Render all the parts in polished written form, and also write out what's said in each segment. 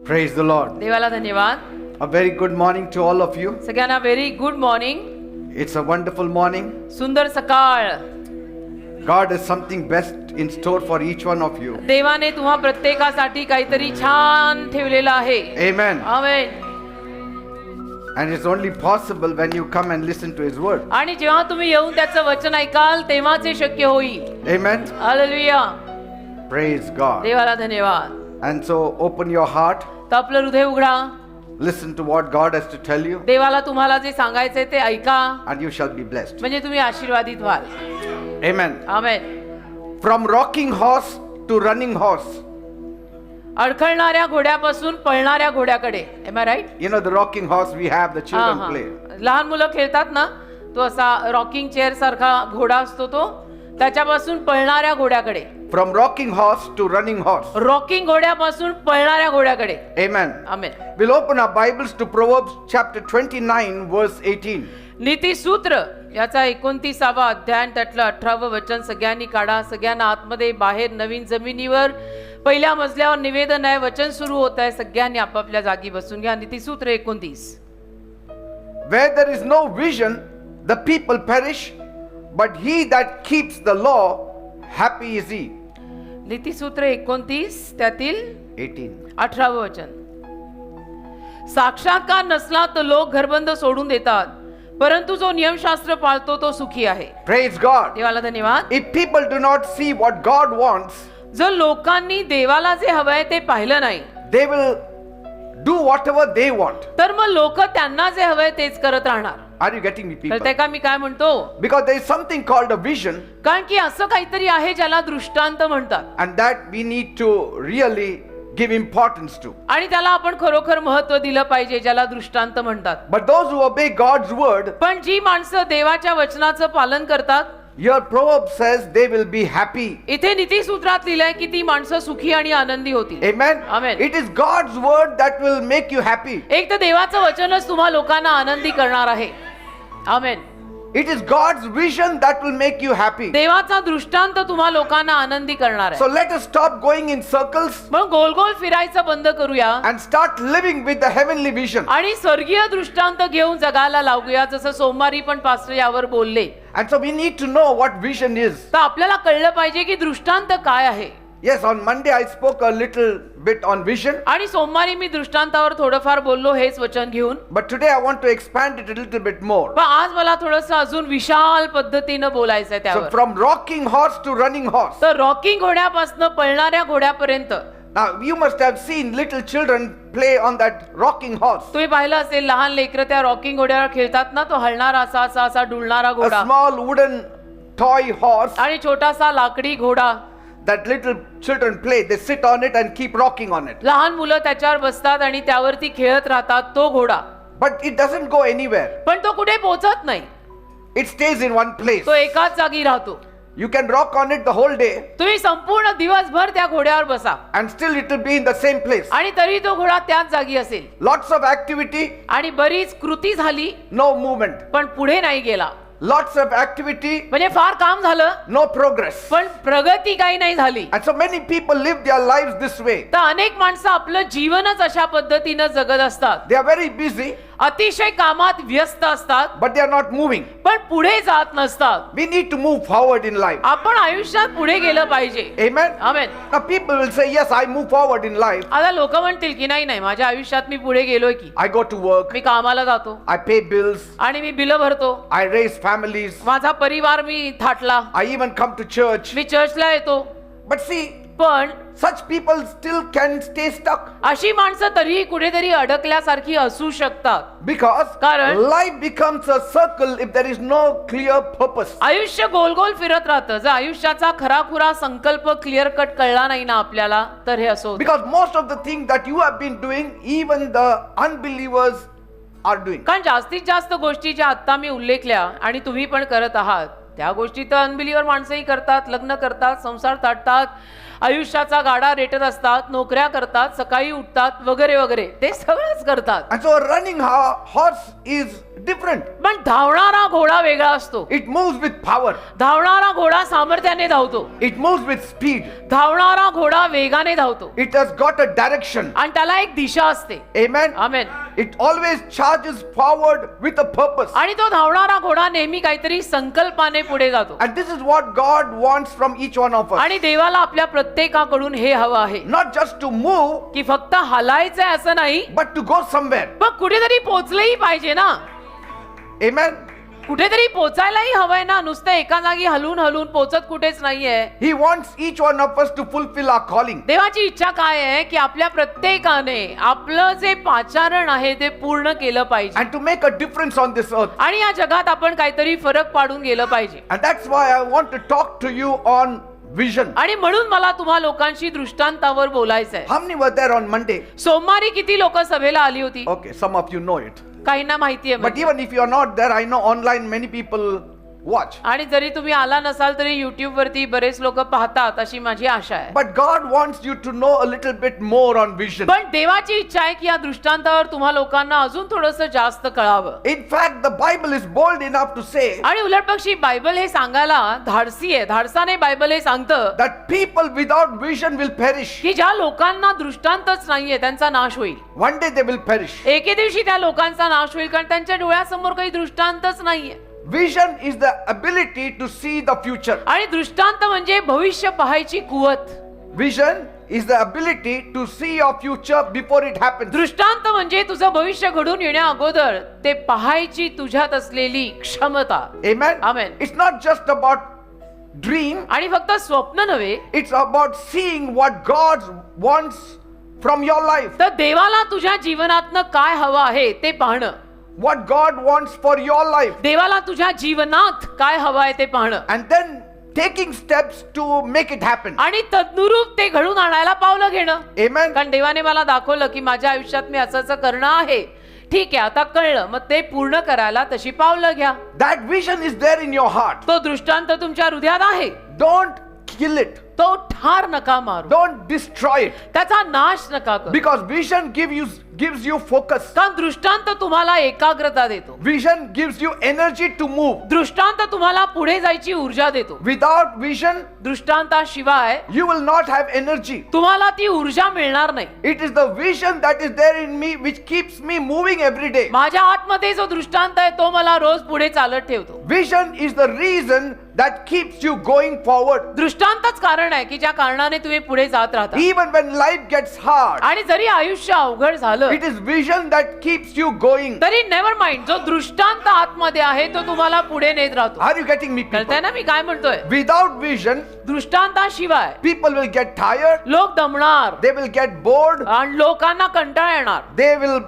Praise the Lord. देवाला धन्यवाद. A very good morning to all of you. सगळ्यांना very good morning. It's a wonderful morning. सुंदर सकाळ. God has something best in store for each one of you. देवाने तुम्हा प्रत्येकासाठी काहीतरी छान ठेवलेलं आहे. Amen. Amen. And it's only possible when you come and listen to His word. आणि जेव्हा तुम्ही येऊन त्याचं वचन ऐकाल तेव्हाच हे शक्य होईल. Amen. हालेलुया. Praise God. देवाला धन्यवाद. And so open your heart. तर आपलं हृदय उघडा. Listen to what God has to tell you. देवाला तुम्हाला जे सांगायचंय ते ऐका. And you shall be blessed. म्हणजे तुम्ही आशीर्वादित व्हाल. Amen. Amen. From rocking horse to running horse. अडखळणाऱ्या घोड्यापासून पळणाऱ्या घोड्याकडे. Am I right? You know the rocking horse we have, the children play. लहान मुलं खेळतात ना, तो असा रॉकिंग चेअर सारखा घोडा असतो तो, त्याच्यापासून पळणाऱ्या घोड्याकडे. From rocking horse to running horse. Rocking घोड्यापासून पळणाऱ्या घोड्याकडे. Amen. Amen. We'll open our Bibles to Proverbs chapter 29 verse 18. नीतिसूत्र याचा 29वा अध्याय त्यातलं 18वं वचन सगळ्यांनी काढा. सगळ्यांना आतमध्ये बाहेर नवीन जमिनीवर पहिल्या मजल्यावर निवेदन आहे. वचन सुरू होत आहे. सगळ्यांनी आपापल्या जागी बसून घ्या. नीतिसूत्र 29. Where there is no vision, the people perish, but he that keeps the law, happy is he. नीतिसूत्र 29 त्यातील 18. 18वं वचन. साक्षात्कार नसला तर लोक घरबंद सोडून देतात, परंतु जो नियमशास्त्र पाळतो तो सुखी आहे. Praise God. देवाला धन्यवाद. If people do not see what God wants, जर लोकांनी देवाला जे हवंय ते पाहिलं नाही, they will do whatever they want. तर मग लोक त्यांना जे हवंय तेच करत राहणार. Are you getting me, तर people? ते का मी काय म्हणतो, Because there is something called a vision, कारण की असं काहीतरी आहे ज्याला दृष्टांत म्हणतात, and that we need to really give importance to. आणि त्याला आपण खरोखर महत्व दिलं पाहिजे, ज्याला दृष्टांत म्हणतात. But those who obey God's word, पण जी माणसं देवाच्या वचनाचं पालन करतात, your proverb says they will be happy. इथे नीतिसूत्रात लिहिलंय की ती माणसं सुखी आणि आनंदी होतील. Amen. Amen. It is God's word that will make you happy. एक तर देवाचं वचनच तुम्हा लोकांना आनंदी करणार आहे. आमेन. It is God's vision that will make you happy. देवाचा दृष्टांत तुम्हा लोकांना आनंदी करणार So आहे. let us stop going in circles मग गोल गोल फिरायचं बंद करूया and start living with the heavenly vision. आणि स्वर्गीय दृष्टांत घेऊन जगायला लागूया. जसं सोमवारी पण पास्टर यावर बोलले. And so we need to know what vision is. तर आपल्याला कळलं पाहिजे की दृष्टांत काय आहे. Yes, on Monday I spoke a little bit on vision, आणि सोमवारी मी दृष्टांतावर थोडंफार बोललो हेच वचन घेऊन. but today I want to expand it a little bit more. पण आज मला थोडंसं अजून विशाल पद्धतीनं बोलायचंय So त्यावर. from rocking horse to running horse. तर रॉकिंग घोड्यापासून पळणाऱ्या घोड्यापर्यंत. Now you must have seen little children play on that rocking horse. तुम्ही पाहिलं असेल लहान लेकरं त्या रॉकिंग घोड्यावर खेळतात ना, तो हलणारा असा असा असा डुलणारा A घोडा small wooden toy horse आणि छोटासा लाकडी घोडा. that little children play. They sit on it and keep rocking on it. लहान मुलं त्याच्यावर बसतात आणि त्यावरती खेळत राहतात. तो घोडा But it doesn't go anywhere. पण तो कुठे पोहोचत नाही. It stays in one place. तो एकाच जागी राहतो. You can rock on it the whole day तुम्ही संपूर्ण दिवसभर त्या घोड्यावर बसा and still it will be in the same place. आणि तरी तो घोडा त्याच जागी असेल. Lots of activity, आणि बरीच कृती झाली no movement. पण पुढे नाही गेला. Lots of activity, म्हणजे फार काम झालं no progress. पण प्रगती काही नाही झाली. And so many people live their lives this way. तर अनेक माणसं आपलं जीवनच अशा पद्धतीनं जगत असतात. They are very busy, अतिशय कामात व्यस्त असतात but they are not moving. पण पुढे जात नसतात. We need to move forward in life. आपण आयुष्यात पुढे गेलं पाहिजे. Amen. Amen. Now people will say, yes, I move forward in life. आता लोक म्हणतील की नाही नाही माझ्या आयुष्यात मी पुढे गेलोय की, I go to work, मी कामाला जातो I pay bills, आणि मी बिलं भरतो, I raise families, माझा परिवार मी थाटला, I even come to church. मी चर्चला येतो. But see, पण such people still can stay stuck अशी माणसं तरीही कुठेतरी अडकल्यासारखी असू शकतात. because कारण life becomes a circle if there is no clear purpose. आयुष्य गोल गोल फिरत राहतं. जर आयुष्याचा खराखुरा संकल्प क्लिअर कट कळला नाही ना आपल्याला तर हे असं होतं. Because most of the things that you have been doing, even the unbelievers are doing. कारण जास्तीत जास्त गोष्टी ज्या आता मी उल्लेखल्या आणि तुम्ही पण करत आहात त्या गोष्टी तर अनबिलीवर माणसंही करतात, लग्न करतात, संसार थाटतात, आयुष्याचा गाडा रेटर असतात, नोकऱ्या करतात, सकाळी उठतात वगैरे वगैरे, ते सगळंच करतात. And so a running horse is different. पण धावणारा घोडा वेगळा असतो. It moves with power. धावणारा घोडा सामर्थ्याने धावतो. It moves with speed. धावणारा घोडा वेगाने धावतो It has got a direction. आणि त्याला एक दिशा असते. Amen. Amen. It always charges forward with a purpose. आणि तो धावणारा घोडा नेहमी काहीतरी संकल्पाने पुढे जातो. And this is what God wants from each one of us. आणि देवाला आपल्या प्रत्येकाकडून हे हवं आहे Not just to move, की फक्त हलायचंय असं नाही, but to go somewhere. पण कुठेतरी पोहोचलंही पाहिजे ना. Amen. कुठेतरी पोचायलाही हवंय ना. नुसतं एका जागी हलून हलून पोचत कुठेच नाहीये. He wants each one of us to fulfill our calling. देवाची इच्छा काय आहे की आपल्या प्रत्येकाने आपलं जे पाचारण आहे ते पूर्ण केलं पाहिजे And to make a difference on this earth. आणि या जगात आपण काहीतरी फरक पाडून गेलं पाहिजे. And that's why I want to talk to you on vision. आणि म्हणून मला तुम्हा लोकांशी दृष्टांतावर बोलायचंय. How many were there on Monday? सोमवारी किती लोक सभेला आली होती? Okay, some of you know it. काहींना माहितीये. But even if you are not there, I know online many people watch. आणि जरी तुम्ही आला नसाल तरी युट्यूब वरती बरेच लोक पाहतात अशी माझी आशा आहे. But God wants you to know a little bit more on vision. पण देवाची इच्छा आहे की या दृष्टांतावर तुम्हा लोकांना अजून थोडंसं जास्त कळावं. In fact, the Bible is bold enough to say आणि उलटपक्षी बायबल हे सांगायला धाडसी आहे. धाडसाने बायबल हे सांगतं that people without vision will perish. की ज्या लोकांना दृष्टांतच नाहीये त्यांचा नाश होईल. One day they will perish. एके दिवशी त्या लोकांचा नाश होईल कारण त्यांच्या डोळ्यासमोर काही दृष्टांतच नाहीये. Vision is the ability to see the future. आणि दृष्टांत म्हणजे भविष्य पाहायची कुवत. Vision is the ability to see your future before it happens. दृष्टांत म्हणजे तुझं भविष्य घडून येण्या अगोदर ते पाहायची तुझ्यात असलेली क्षमता. Amen. Amen. It's not just about dream. आणि फक्त स्वप्न नव्हे, It's about seeing what God wants from your life. तर देवाला तुझ्या जीवनातनं काय हवं आहे ते पाहणं. What God wants for your life. देवाला तुझ्या जीवनात काय हवं आहे ते पाहणं. And then taking steps to make it happen. आणि तद्नुरूप ते घडून आणायला पावलं घेणं. Amen. कारण देवाने मला दाखवलं की माझ्या आयुष्यात मी असं करणं आहे. ठीक आहे, आता कळलं, मग ते पूर्ण करायला तशी पावलं घ्या. That vision is there in your heart. तो दृष्टांत तुमच्या हृदयात आहे. Don't kill it. तो ठार नका मारू. Don't destroy it. त्याचा नाश नका करू. Because vision gives you focus. कारण दृष्टांत तुम्हाला एकाग्रता देतो. Vision gives you energy to move. दृष्टांत तुम्हाला पुढे जायची ऊर्जा देतो. Without vision, दृष्टांताशिवाय you will not have energy. तुम्हाला ती ऊर्जा मिळणार नाही. It is the vision that is there in me which keeps me moving every day. माझ्या आतमध्ये जो दृष्टांत आहे तो मला रोज पुढे चालत ठेवतो. Vision is the reason that keeps you going forward. दृष्टांतच कारण आहे की ज्या कारणाने तुम्ही पुढे जात राहता. Even when life gets hard, आणि जरी आयुष्य अवघड झालं it is vision that keeps you going. तरी नेव्हर माइंड, जो दृष्टांत आतमध्ये आहे तो तुम्हाला पुढे नेत राहतो. Are you getting me, कळतंय people? ना मी काय म्हणतोय? Without vision, दृष्टांताशिवाय people will get tired, लोक दमणार they will get bored, आणि लोकांना कंटाळा येणार they will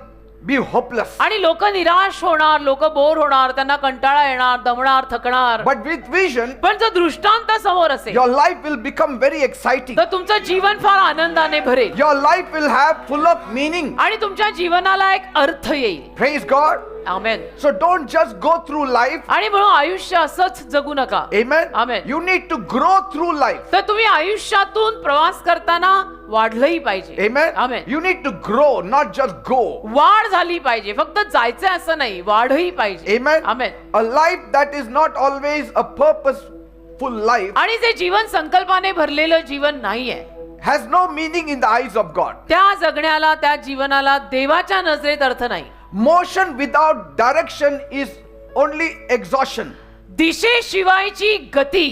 be hopeless. आणि लोक निराश होणार, लोक बोर होणार, त्यांना कंटाळा येणार, दमणार, थकणार. But with vision, पण जर दृष्टांत समोर असेल your life will become very exciting. तर तुमचं जीवन फार आनंदाने भरेल Your life will have full of meaning. आणि तुमच्या जीवनाला एक अर्थ येईल. Praise God. Amen. So don't just go through life. आणि म्हणून आयुष्य असंच जगू नका. Amen. Amen. You need to grow through life. तर तुम्ही आयुष्यातून प्रवास करताना वाढलंही पाहिजे. Amen. Amen. You need to grow, not just go. वाढ झाली पाहिजे, फक्त जायचं असं नाही, वाढही पाहिजे. Amen. Amen. A life that is not always a purposeful life आणि जे जीवन संकल्पाने भरलेलं जीवन नाहीये, has no meaning in the eyes of God. त्या जगण्याला, त्या जीवनाला देवाच्या नजरेत अर्थ नाही. Motion without direction is only exhaustion. दिशेशिवायची गती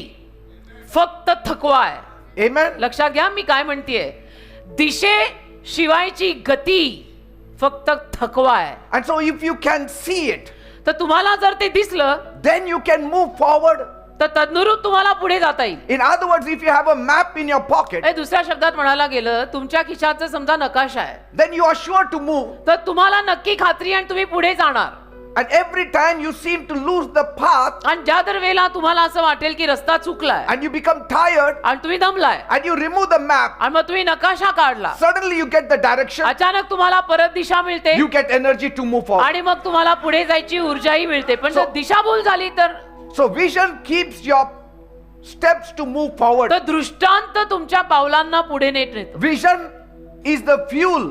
फक्त थकवा आहे. Amen. लक्षात घ्या मी काय म्हणतेय. दिशेशिवायची गती फक्त थकवा आहे. And so if you can see it, तर तुम्हाला जर ते दिसलं then you can move forward. तर तद्नुरूप तुम्हाला पुढे जाता येईल. In other words, if you have a map in your pocket, हे दुसऱ्या शब्दात म्हणायला गेलं, तुमच्या खिशाचा समजा नकाशा आहे, then you are sure to move. तर तुम्हाला नक्की खात्री आणि तुम्ही पुढे जाणार. And every time you seem to lose the path आणि ज्या दर वेळेला तुम्हाला असं वाटेल की रस्ता चुकलाय and you become tired आणि तुम्ही दमलाय and you remove the map, आणि मग तुम्ही नकाशा काढला, suddenly you get the direction, अचानक तुम्हाला परत दिशा मिळते you get energy to move forward. आणि मग तुम्हाला पुढे जायची ऊर्जाही मिळते. पण जर So- दिशाभूल झाली तर So vision keeps your steps to move forward. तर दृष्टांत तुमच्या पावलांना पुढे नेत नेतो. Vision is the fuel.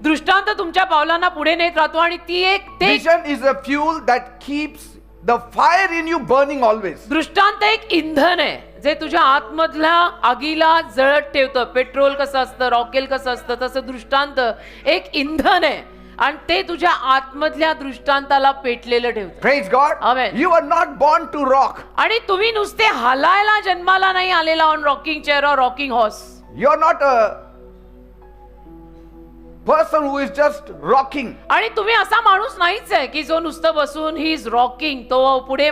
दृष्टांत तुमच्या पावलांना पुढे नेत राहतो आणि ते Vision is a fuel that keeps the fire in you burning always. दृष्टांत एक इंधन आहे जे तुझ्या आतमधल्या आगीला जळत ठेवतं. पेट्रोल कसं असतं, रॉकेल कसं असतं, तसं दृष्टांत एक इंधन आहे आणि ते तुझ्या आतमधल्या दृष्टांताला पेटलेलं ठेवतं. Praise God. Amen. You are not born to rock. आणि तुम्ही नुसते हलायला जन्माला नाही आलेला ऑन रॉकिंग चेअर और rocking horse. You are not a person who is just rocking. आणि तुम्ही असा माणूस नाहीच आहे की जो नुसतं बसून ही इज रॉकिंग, तो पुढे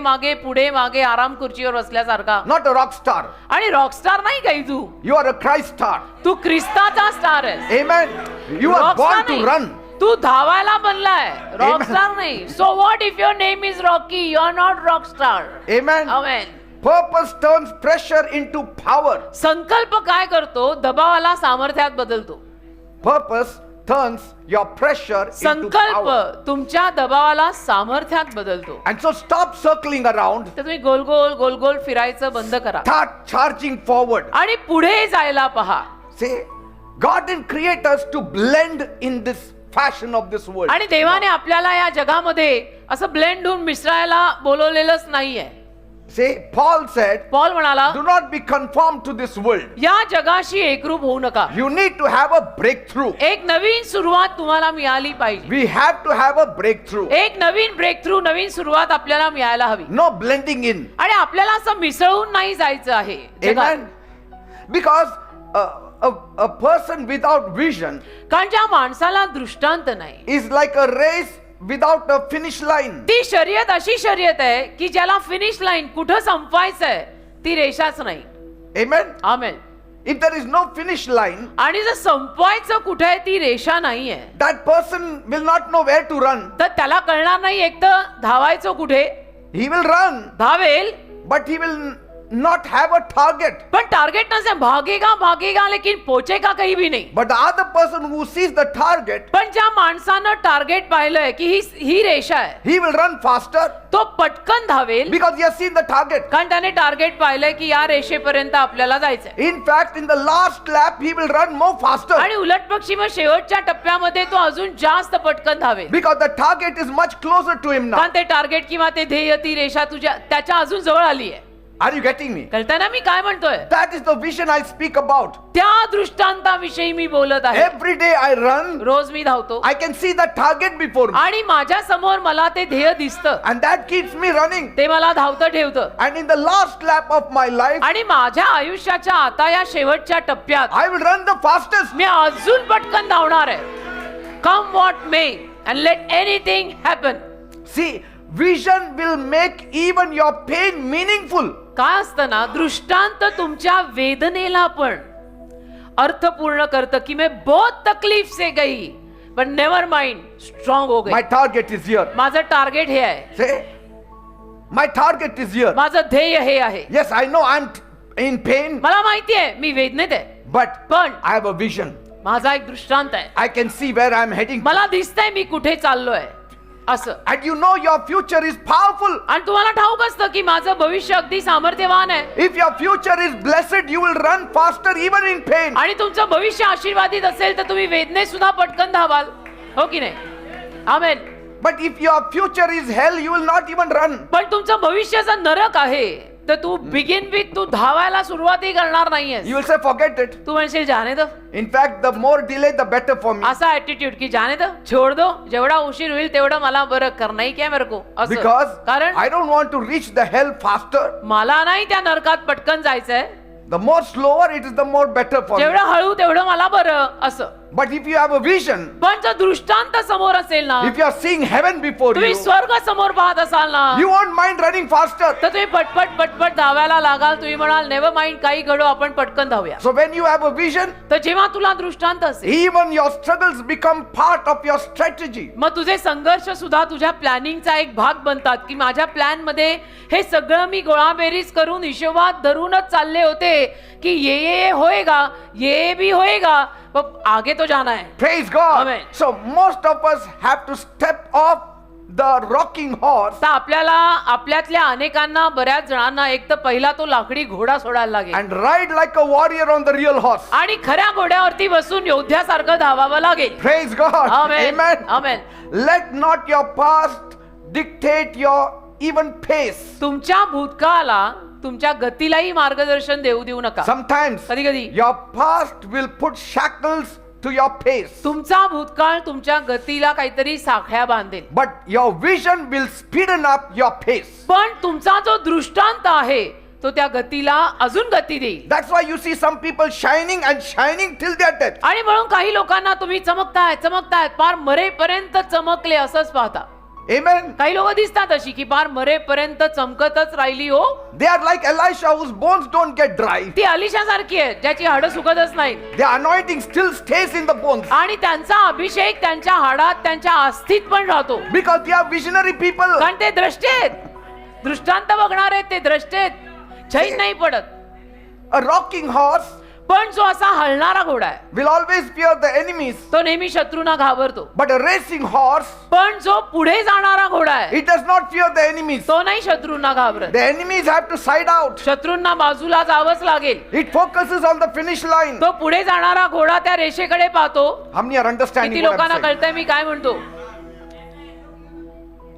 मागे आराम खुर्चीवर बसल्यासारखा. Not a rock star. आणि रॉकस्टार नाही काही तू. You are a Christ star. तू ख्रिस्ताचा स्टार आहेस. Amen. You are Rockstar born to नाही. run. तू धावायला बनलाय, रॉकस्टार नाही. So what if your name is Rocky, you are not rockstar. Amen. Amen. Purpose turns pressure into power. संकल्प काय करतो? दबावाला सामर्थ्यात बदलतो. Purpose turns your pressure into संकल्प power. तुमच्या दबावाला सामर्थ्यात बदलतो. And so stop circling around. तर तुम्ही गोल गोल फिरायचं बंद करा Start charging forward. आणि पुढे जायला पहा. Say, God didn't create us to blend in this fashion of this world. आणि देवाने आपल्याला या जगामध्ये असं ब्लेंड होऊन मिसळायला बोलवलेलंच नाहीये. Say, Paul said, पॉल म्हणाला, do not be conformed to this world. या जगाशी एकरूप होऊ नका. You need to have a breakthrough. एक नवीन सुरुवात तुम्हाला मिळाली पाहिजे. We have to have a breakthrough. एक नवीन ब्रेकथ्रू, नवीन सुरुवात आपल्याला मिळायला हवी. No blending in. आणि आपल्याला असं मिसळून नाही जायचं आहे जगात. Amen. Because a person without vision कारण ज्या माणसाला दृष्टांत नाही, is like a race without a finish line. ती शर्यत अशी शर्यत आहे की ज्याला फिनिश लाईन कुठं संपवायचंय ती रेषाच नाही. Amen. Amen. If there is no finish line, आणि जर संपवायचं कुठे आहे ती रेषा नाहीये, that person will not know where to run. तर त्याला कळणार नाही एक तर धावायचं कुठे. He will run, धावेल but he will not have a target. पण टार्गेट नसे. भागेगा लेकिन पोचेगा कहीं भी नहीं. But the other person who sees the target, पण ज्या माणसानं टार्गेट पाहिलंय की ही रेषा आहे, he will run faster तो पटकन धावेल because he has seen the target. कारण त्याने टार्गेट पाहिलंय की या रेषेपर्यंत आपल्याला जायचंय. In fact, in the last lap, he will run more faster आणि उलट पक्षी मग शेवटच्या टप्प्यामध्ये तो अजून जास्त पटकन धावेल because the target is much closer to him now. कारण ते टार्गेट किंवा ते ध्येय, ती रेषा त्याच्या अजून जवळ आली आहे. Are you getting me? कळतं ना मी काय म्हणतोय? That is the vision I speak about. त्या दृष्टांताविषयी मी बोलत आहे. Every day I run, रोज मी धावतो I can see the target before me, आणि माझ्या समोर मला ते ध्येय दिसतं, and that keeps me running. ते मला धावतं ठेवतं. And in the last lap of my life, आणि माझ्या आयुष्याच्या आता या शेवटच्या टप्प्यात I will run the fastest. मी अजून पटकन धावणार आहे. Come what may and let anything happen. See, vision will make even your pain meaningful. काय असतं ना, दृष्टांत तुमच्या वेदनेला पण अर्थपूर्ण करतं की मैं बहुत तकलीफ से गई पण नेवर माइंड स्ट्रॉंग हो My गई. target is here. माझं टार्गेट हे आहे, Say, my target is here. माझं ध्येय हे आहे. Yes, I know I'm in pain, मला माहिती आहे मी वेदनेत आहे, but पण I have a vision. माझा एक दृष्टांत आहे. I can see where I'm heading. मला दिसतंय मी कुठे चाललोय असं. And you know your future is powerful. आणि तुम्हाला ठाऊक असतं की माझं भविष्य अगदी सामर्थ्यवान आहे. If your future is blessed, you will run faster even in pain. आणि तुमचं भविष्य आशीर्वादित असेल तर तुम्ही वेदनेत सुद्धा पटकन धावाल, हो की नाही? आमेन. But if your future is hell, you will not even run. पण तुमचं भविष्य जर नरक आहे तर तू बिगिन विथ तू धावायला सुरुवातही करणार नाहीयेस. You will say, forget it. तू म्हणशील जाने दो. In fact, the more delay, the better for me. असा ऍटिट्यूड की जाने दो, छोड़ दो, जेवढा उशीर होईल तेवढं मला बरं करणार नाही काय मेरे को असं. Because कारण I don't want to reach the hell faster. मला नाही त्या नरकात पटकन जायचंय. The more slower it is, the more better for me. जेवढं हळू तेवढं मला बरं असं. But if you have a vision, पण जर दृष्टांत समोर असेल ना, if you are seeing heaven before तुम्ही you, स्वर्ग समोर पाहत असाल ना, you won't mind running faster. तर तुम्ही पटपट धावायला लागाल. तुम्ही म्हणाल नेव्हर माइंड, काही घडो, आपण पटकन धावूया. So when you have a vision, तर जेव्हा तुला दृष्टांत असेल, even your struggles become part of your strategy. मग तुझे संघर्ष सुद्धा तुझ्या प्लॅनिंगचा एक भाग बनतात की माझ्या प्लॅन मध्ये हे सगळं मी गोळाबेरीज करून हिशोबात धरूनच चालले होते की ये होएगा, ये भी होएगा, पण आगे तो जाना है. Praise God. Amen. So most of us have to step off the rocking horse तर आपल्याला आपल्यातल्या अनेकांना बऱ्याच जणांना एक तर पहिला तो लाकडी घोडा सोडायला लागेल and ride like a warrior on the real horse. आणि खऱ्या घोड्यावरती बसून योद्ध्यासारखं धावावं लागेल. Praise God. Amen Amen. Amen. Let not your past dictate your even pace. तुमच्या भूतकाळाला तुमच्या गतीलाही मार्गदर्शन देऊ नका. Sometimes कधी कधी your past will put shackles to your pace, तुमचा भूतकाळ तुमच्या गतीला काहीतरी साखळ्या बांधेल, but your vision will speeden up your pace. पण तुमचा जो दृष्टांत आहे तो त्या गतीला अजून गती देईल. That's why you see some people shining and shining till their death. आणि म्हणून काही लोकांना तुम्ही चमकतायत पार मरेपर्यंत चमकले असंच पाहता. Amen. काही लोक दिसतात अशी की पार मरेपर्यंत चमकतच राहिली हो. They are like Elisha whose bones don't get dry. ती अलिशा सारखी आहे ज्याची हाडं सुकतच नाहीत. The anointing still stays in the bones आणि त्यांचा अभिषेक त्यांच्या हाडात त्यांच्या अस्थित पण राहतो. because they are visionary people. कारण ते द्रष्टे आहेत, दृष्टांत बघणार आहेत, ते द्रष्टे आहेत, छैन नाही पडत. A rocking horse पण जो असा हलणारा घोडा आहे will always fear the enemies, तो नेहमी शत्रूंना घाबरतो. but a racing horse, पण जो पुढे जाणारा घोडा आहे it does not fear the enemies. तो नाही शत्रूंना घाबरत. The enemies have to side out. शत्रूंना बाजूला जावंच लागेल. It focuses on the finish line. तो पुढे जाणारा घोडा त्या रेषेकडे पाहतो. How many are understanding किती what I'm लोकांना saying? कळतंय मी काय म्हणतो.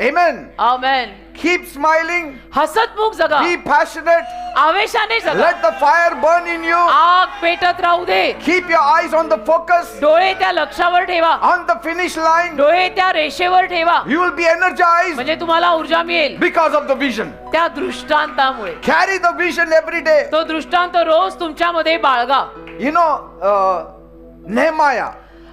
Amen. आमेन. Keep smiling. हसतमुख जगा, Be passionate. आवेशाने जगा, Let the fire burn in you. आग पेटत राहू दे. Keep your eyes on the focus, डोळे त्या लक्ष्यावर ठेवा, on the finish line. डोळे त्या रेषेवर ठेवा, You will be energized म्हणजे तुम्हाला ऊर्जा मिळेल because of the vision. त्या दृष्टांतामुळे. Carry the vision every day. तो दृष्टांत रोज तुमच्यामध्ये बाळगा. You know, Nehemiah,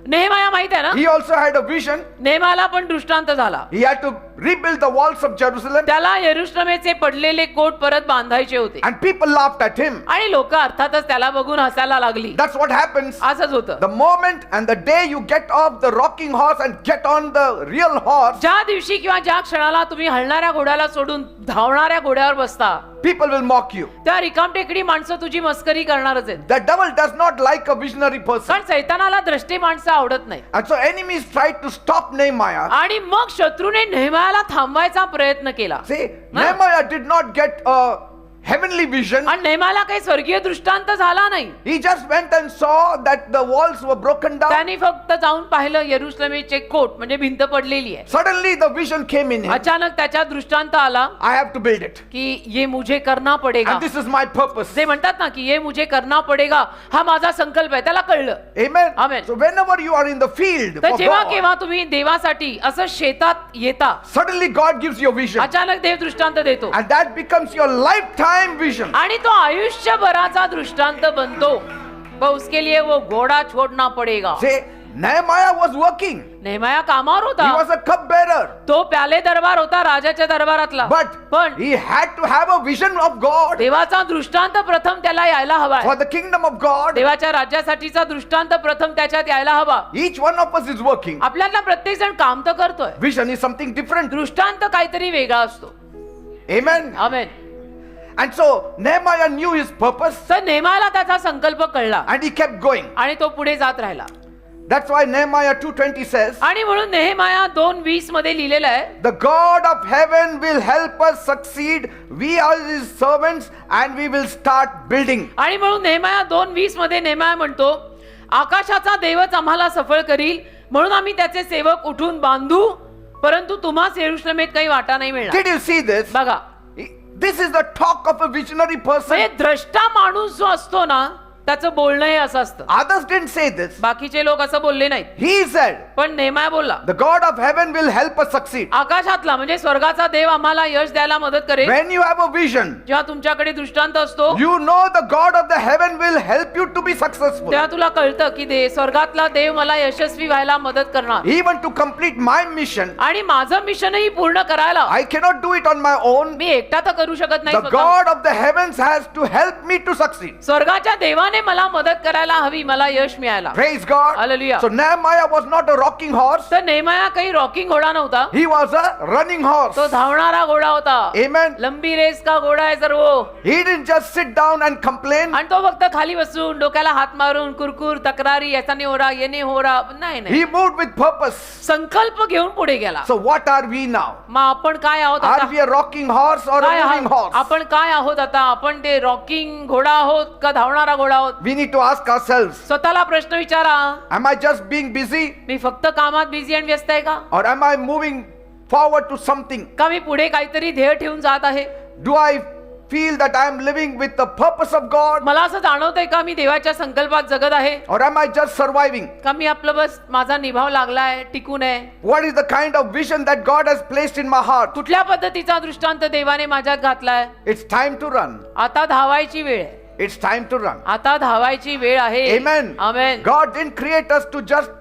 नेहमाया माहित आहे ना, he also had a vision. नेहमाला पण दृष्टांत झाला. He had to rebuild the walls of Jerusalem, त्याला यरुशलेमेचे पडलेले कोट परत बांधायचे होते. and people laughed at him. आणि लोक अर्थातच त्याला बघून हसायला लागली. That's what happens. असंच होतं. The moment and the day you get off the rocking horse and get on the real horse, ज्या दिवशी किंवा ज्या क्षणाला तुम्ही हलणाऱ्या घोड्याला सोडून धावणाऱ्या घोड्यावर बसता people will mock you. त्या रिकामटेकडी माणसं तुझी मस्करी करणारच आहेत. The devil does not like a visionary person. कारण सैतानाला द्रष्टे माणसं आवडत नाही. And so enemies tried to stop Nehemiah. आणि मग शत्रूने नेहमायाला थांबवायचा प्रयत्न केला. See, Nehemiah did not get a heavenly vision. आणि नेहमायाला काही स्वर्गीय दृष्टांत झाला नाही. He just went and saw that the walls were broken down. त्याने फक्त जाऊन पाहिलं यरुशलेमेचे कोट म्हणजे भिंत पडलेली आहे. Suddenly the vision came in him. अचानक त्याच्या दृष्टांत आला I have to build it. की ये मुझे करना पडेगा. And this is my purpose. जे म्हणतात ना की ये मुझे करना पडेगा, हा माझा संकल्प आहे. त्याला कळलं. Amen. Amen. So whenever you are in the field तर for जेव्हा God, केव्हा तुम्ही देवासाठी असं शेतात येता, suddenly God gives you a vision. अचानक देव दृष्टांत देतो And that becomes your lifetime vision. आणि तो आयुष्यभराचा दृष्टांत बनतो. पर उसके लिए वो घोडा छोड़ना पडेगा. Say, Nehemiah was working. नेहमाया कामावर He होता. was a cupbearer. तो प्याले दरबार होता राजाच्या दरबारातला. But पण he had to have a vision of God देवाचा दृष्टांत प्रथम त्याला यायला हवाय. for the kingdom of God. देवाच्या राज्यासाठीचा दृष्टांत प्रथम त्याच्यात यायला हवा. Each one of us is working. आपल्याला प्रत्येक जण काम तर करतोय. Vision is something different. दृष्टांत काहीतरी वेगळा असतो. Amen. Amen. And so Nehemiah knew his purpose तर नेहमायाला त्याचा संकल्प कळला and he kept going. आणि तो पुढे जात राहिला. That's why Nehemiah 2:20 says, आणि म्हणून नेहमाया 2:20 मध्ये लिहिलेलं आहे, the God of heaven will help us succeed. We are his servants and we will start building. आणि म्हणून नेहमाया 2:20 मध्ये नेहमाया म्हणतो, आकाशाचा देवच आम्हाला सफळ करील, म्हणून आम्ही त्याचे सेवक उठून बांधू, परंतु तुम्हास यरुशलेमेत काही वाटा नाही मिळणार. Did you see this? बघा, This is the talk of a visionary person. म्हणजे द्रष्टा माणूस जो असतो ना त्याचं बोलणं हे असं असतं. Others didn't say this. बाकीचे लोक असं बोलले नाहीत. He said, पण नेहमाया बोलला, the God of heaven will help us succeed. आकाशातला म्हणजे स्वर्गाचा देव आम्हाला यश द्यायला मदत करेल. When you have a vision, जेव्हा तुमच्याकडे दृष्टांत असतो you know the God of the heaven will help you to be successful. तेव्हा तुला कळतं की स्वर्गातला देव मला यशस्वी व्हायला मदत करणार. Even to complete my mission, आणि माझं मिशनही पूर्ण करायला I cannot do it on my own. मी एकटा तर करू शकत नाही The स्वतः. God of the heavens has to help me to succeed. स्वर्गाच्या देवाने देवाने मला मदत करायला हवी, मला यश मिळायला. Praise God. Hallelujah. So Nehemiah was not a rocking horse. तर नेहमया काही रॉकिंग घोडा नव्हता, He was a running horse. तो धावणारा घोडा होता. Amen. लंबी रेस का घोडा आहे सर्व. He didn't just sit down and complain. आणि तो फक्त खाली बसून डोक्याला हात मारून कुरकुर तक्रारी याचा नाही हो रहा, ये नाही हो रहा, नाही नाही, He moved with purpose. संकल्प घेऊन पुढे गेला. So what are we now? मग आपण काय आहोत Are आता? we a rocking horse or काय a moving आहोत? horse? आपण काय आहोत आता? आपण ते रॉकिंग घोडा आहोत का धावणारा घोडा आहोत? We need to ask ourselves, स्वतःला प्रश्न विचारा, am I just being busy मी फक्त कामात बिझी आणि व्यस्त आहे का? or am I moving forward to something? का मी पुढे काहीतरी ध्येय ठेवून जात आहे? Do I feel that I am living with the purpose of God मला असं जाणवतंय का मी देवाच्या संकल्पात जगत आहे? or am I just surviving? का मी आपलं बस माझा निभाव लागलाय, टिकून आहे? What is the kind of vision that God has placed in my heart? कुठल्या पद्धतीचा दृष्टांत देवाने माझ्यात घातलाय? It's time to run. आता धावायची वेळ आहे. It's time to run. आता धावायची वेळ आहे. Amen. Amen. God didn't create us to just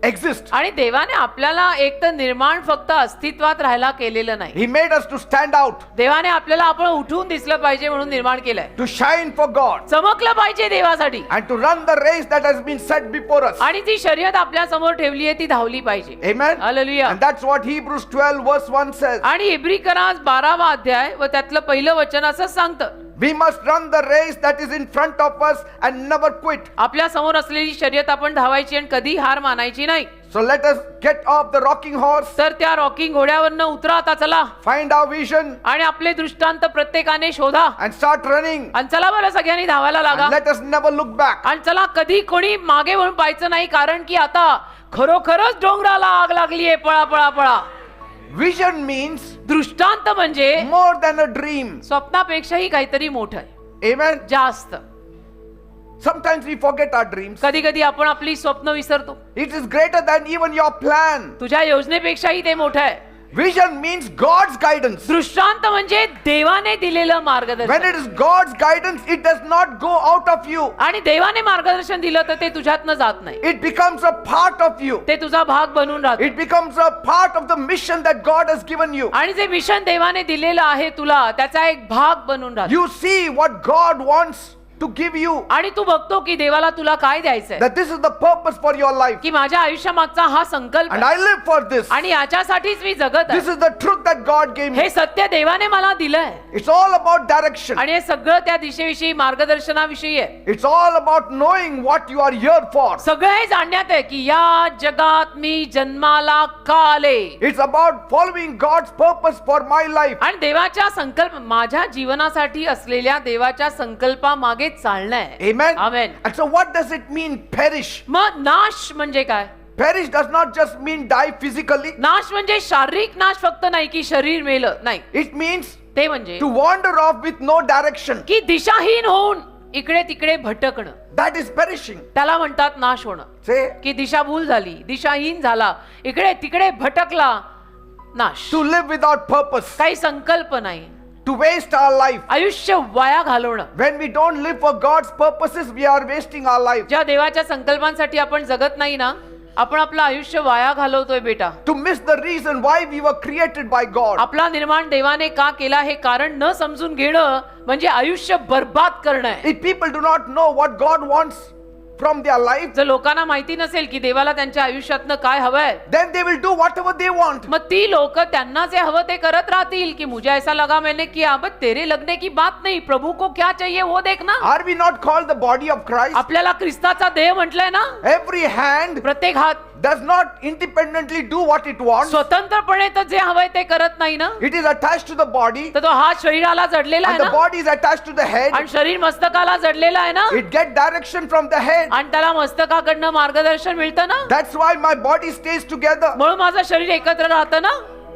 exist. आणि देवाने आपल्याला एक तर निर्माण फक्त अस्तित्वात राहायला केलेलं नाही. He made us to stand out, देवाने आपल्याला आपण उठून दिसलं पाहिजे म्हणून निर्माण केलंय. to shine for God, चमकलं पाहिजे देवासाठी. and to run the race that has been set before us. आणि जी शर्यत आपल्या समोर ठेवली आहे ती धावली पाहिजे. Amen. Hallelujah. And that's what Hebrews 12 verse 1 says. आणि इब्रिकरास 12वा अध्याय व त्यातलं पहिलं वचन असं सांगतं, We must run the race that is in front of us and never quit. आपल्या समोर असलेली शर्यत आपण धावायची आणि कधी हार मानायची नाही. So let us get off the rocking horse, तर त्या रॉकिंग घोड्यावरनं उतरा आता, चला find our vision, आणि आपले दृष्टांत प्रत्येकाने शोधा and start running. आणि चला बरं सगळ्यांनी धावायला लागा. And let us never look back. आणि चला कधी कोणी मागे वळून पाहायचं नाही, कारण की आता खरोखरच डोंगराला आग लागलीये. पळा पळा पळा. Vision means दृष्टांत म्हणजे more than a dream. स्वप्नापेक्षाही काहीतरी मोठं आहे, Amen. जास्त. Sometimes we forget our dreams. कधी कधी आपण आपली स्वप्न विसरतो. It is greater than even your plan. तुझ्या योजनेपेक्षाही ते मोठं आहे. Vision means God's guidance. दृष्टांत म्हणजे देवाने दिलेलं When मार्गदर्शन. it is God's guidance, it does not go out of you. आणि देवाने मार्गदर्शन दिलं तर ते तुझ्यातनं जात नाही, It becomes a part of you. ते तुझा भाग बनून राहतं. It becomes a part of the mission that God has given you. आणि जे मिशन देवाने दिलेलं आहे तुला, त्याचा एक भाग बनून राहतो. You see what God wants to give you. आणि तू बघतो की देवाला तुला काय द्यायचंय, That this is the purpose for your life. की माझ्या आयुष्यामागचा हा संकल्प And आहे. I live for this. आणि याच्यासाठीच मी जगत This आहे. is the truth that God gave me. हे सत्य देवाने मला दिलंय. It's all about direction. आणि हे सगळं त्या दिशेविषयी मार्गदर्शनाविषयी आहे. It's all about knowing what you are here for. सगळं हे जाणण्यात आहे की या जगात मी जन्माला का आले. It's about following God's purpose for my life. आणि देवाच्या संकल्प, माझ्या जीवनासाठी असलेल्या देवाच्या संकल्पामागे चालणं आहे. Amen. Amen. And so what does it mean perish? मग नाश म्हणजे काय? Perish does not just mean die physically. नाश म्हणजे शारीरिक नाश फक्त नाही की शरीर मेलं, नाही. It means ते म्हणजे to wander off with no direction. की दिशाहीन होऊन इकडे तिकडे भटकणं, That is perishing. त्याला म्हणतात नाश होणं. Say, की दिशाभूल झाली, दिशाहीन झाला, इकडे तिकडे भटकला, नाश. to live without purpose, काही संकल्प नाही, to waste our life. आयुष्य वाया घालवणं. When we don't live for God's purposes, we are wasting our life. ज्या देवाच्या संकल्पांसाठी आपण जगत नाही ना, आपण आपलं आयुष्य वाया घालवतोय बेटा. To miss the reason why we were created by God. आपला निर्माण देवाने का केला हे कारण न समजून घेणं म्हणजे आयुष्य बर्बाद करणं आहे. If people do not know what God wants from their life, जर लोकांना माहिती नसेल की देवाला त्यांच्या आयुष्यातनं काय हवंय, then they will do whatever they want. मग ती लोक त्यांना जे हवं ते करत राहतील. की मुझे ऐसा लगा मैंने किया, बट तेरे लगने की बात नहीं, प्रभु को क्या चाहिए वो देखना. Are we not called the body of Christ? आपल्याला ख्रिस्ताचा देह म्हटलंय ना. Every hand प्रत्येक हात does not independently do what it wants. स्वतंत्रपणे तर जे हवंय ते करत नाही ना. It is attached to the body, तर तो हात शरीराला जडलेला आहे and the ना, body is attached to the head. आणि शरीर मस्तकाला जडलेला आहे ना, It gets direction from the head. आणि त्याला मस्तकाकडनं मार्गदर्शन मिळतं ना. That's why my body stays together. म्हणून माझं शरीर एकत्र राहतं ना.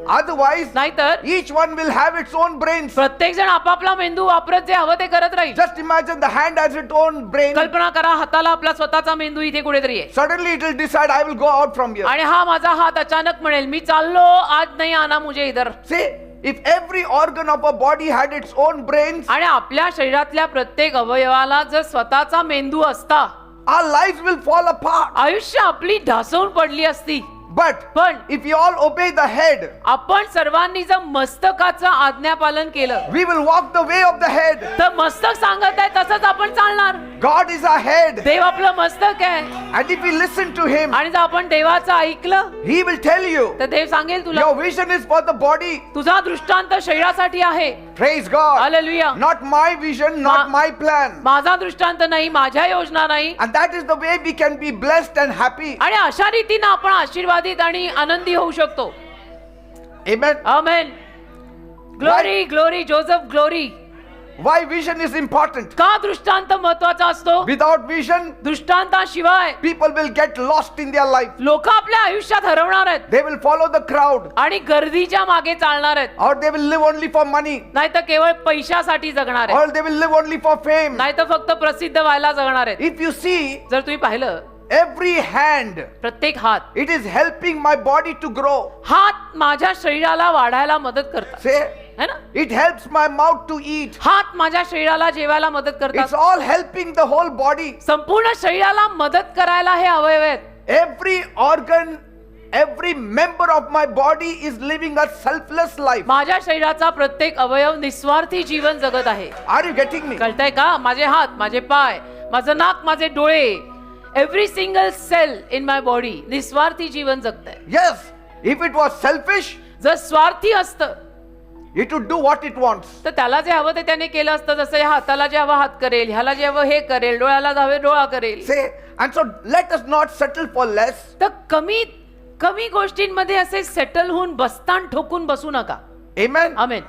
Otherwise, नाहीतर each one will have its own brains. प्रत्येक जण आपापला मेंदू वापरत जे हवं ते करत राहील. Just imagine the hand has its own brain. कल्पना करा, हाताला आपला स्वतःचा मेंदू इथे कुठेतरी आहे. Suddenly it will decide, I will go out from here. आणि हा माझा हात अचानक म्हणेल, मी चाललो, आज नाही आना मुझे इधर. See, if every organ of a body had its own brains, आणि आपल्या शरीरातल्या प्रत्येक अवयवाला जर स्वतःचा मेंदू असता, our lives will fall apart. आयुष्य आपली ढासळून पडली असती. But पण if we all obey the head, आपण सर्वांनी जर मस्तकाचं आज्ञापालन केलं we will walk the way of the head. तर मस्तक सांगत आहे तसंच आपण चालणार. God is our head. देव आपलं मस्तक आहे And if we listen to him, आणि जर आपण देवाचं ऐकलं he will tell you, तर देव सांगेल तुला your vision is for the body. तुझा दृष्टांत शरीरासाठी आहे. Praise God. Hallelujah. Not my vision, not my plan. माझा दृष्टांत नाही, माझ्या योजना नाही. And that is the way we can be blessed and happy. आणि अशा रीतीने आपण आशीर्वादित आणि आनंदी होऊ शकतो. Amen. Amen. Glory glory Joseph glory. Why vision is important? का दृष्टांत महत्वाचा असतो? Without vision, दृष्टांताशिवाय people will get lost in their life. लोक आपल्या आयुष्यात हरवणार आहेत They will follow the crowd, आणि गर्दीच्या मागे चालणार आहेत. or they will live only for money, नाही तर केवळ पैशासाठी जगणार आहेत. or they will live only for fame. नाही तर फक्त प्रसिद्ध व्हायला जगणार आहेत. If you see, जर तुम्ही पाहिलं every hand, प्रत्येक हात, it is helping my body to grow. हात माझ्या शरीराला वाढायला मदत करतात Say, है ना. it helps my mouth to eat. हात माझ्या शरीराला जेवायला मदत It's करतात. all helping the whole body. संपूर्ण शरीराला मदत करायला हे अवयव आहेत. Every organ, every member of my body is living a selfless life. माझ्या शरीराचा प्रत्येक अवयव निस्वार्थी जीवन जगत आहे. Are you getting me? कळतंय का? माझे हात, माझे पाय, माझं नाक, माझे डोळे, every single cell in my body निस्वार्थी जीवन जगतंय. Yes. If it was selfish, जर स्वार्थी असतं it would do what it wants. तर त्याला जे हवं ते त्याने केलं असतं. जसं या हाताला जे हवं हात करेल, ह्याला जे हवं हे करेल, डोळ्याला हवे डोळा करेल. Say, and so let us not settle for less. तर कमी गोष्टींमध्ये असे सेटल होऊन बस्तान ठोकून बसू नका. Amen. Amen.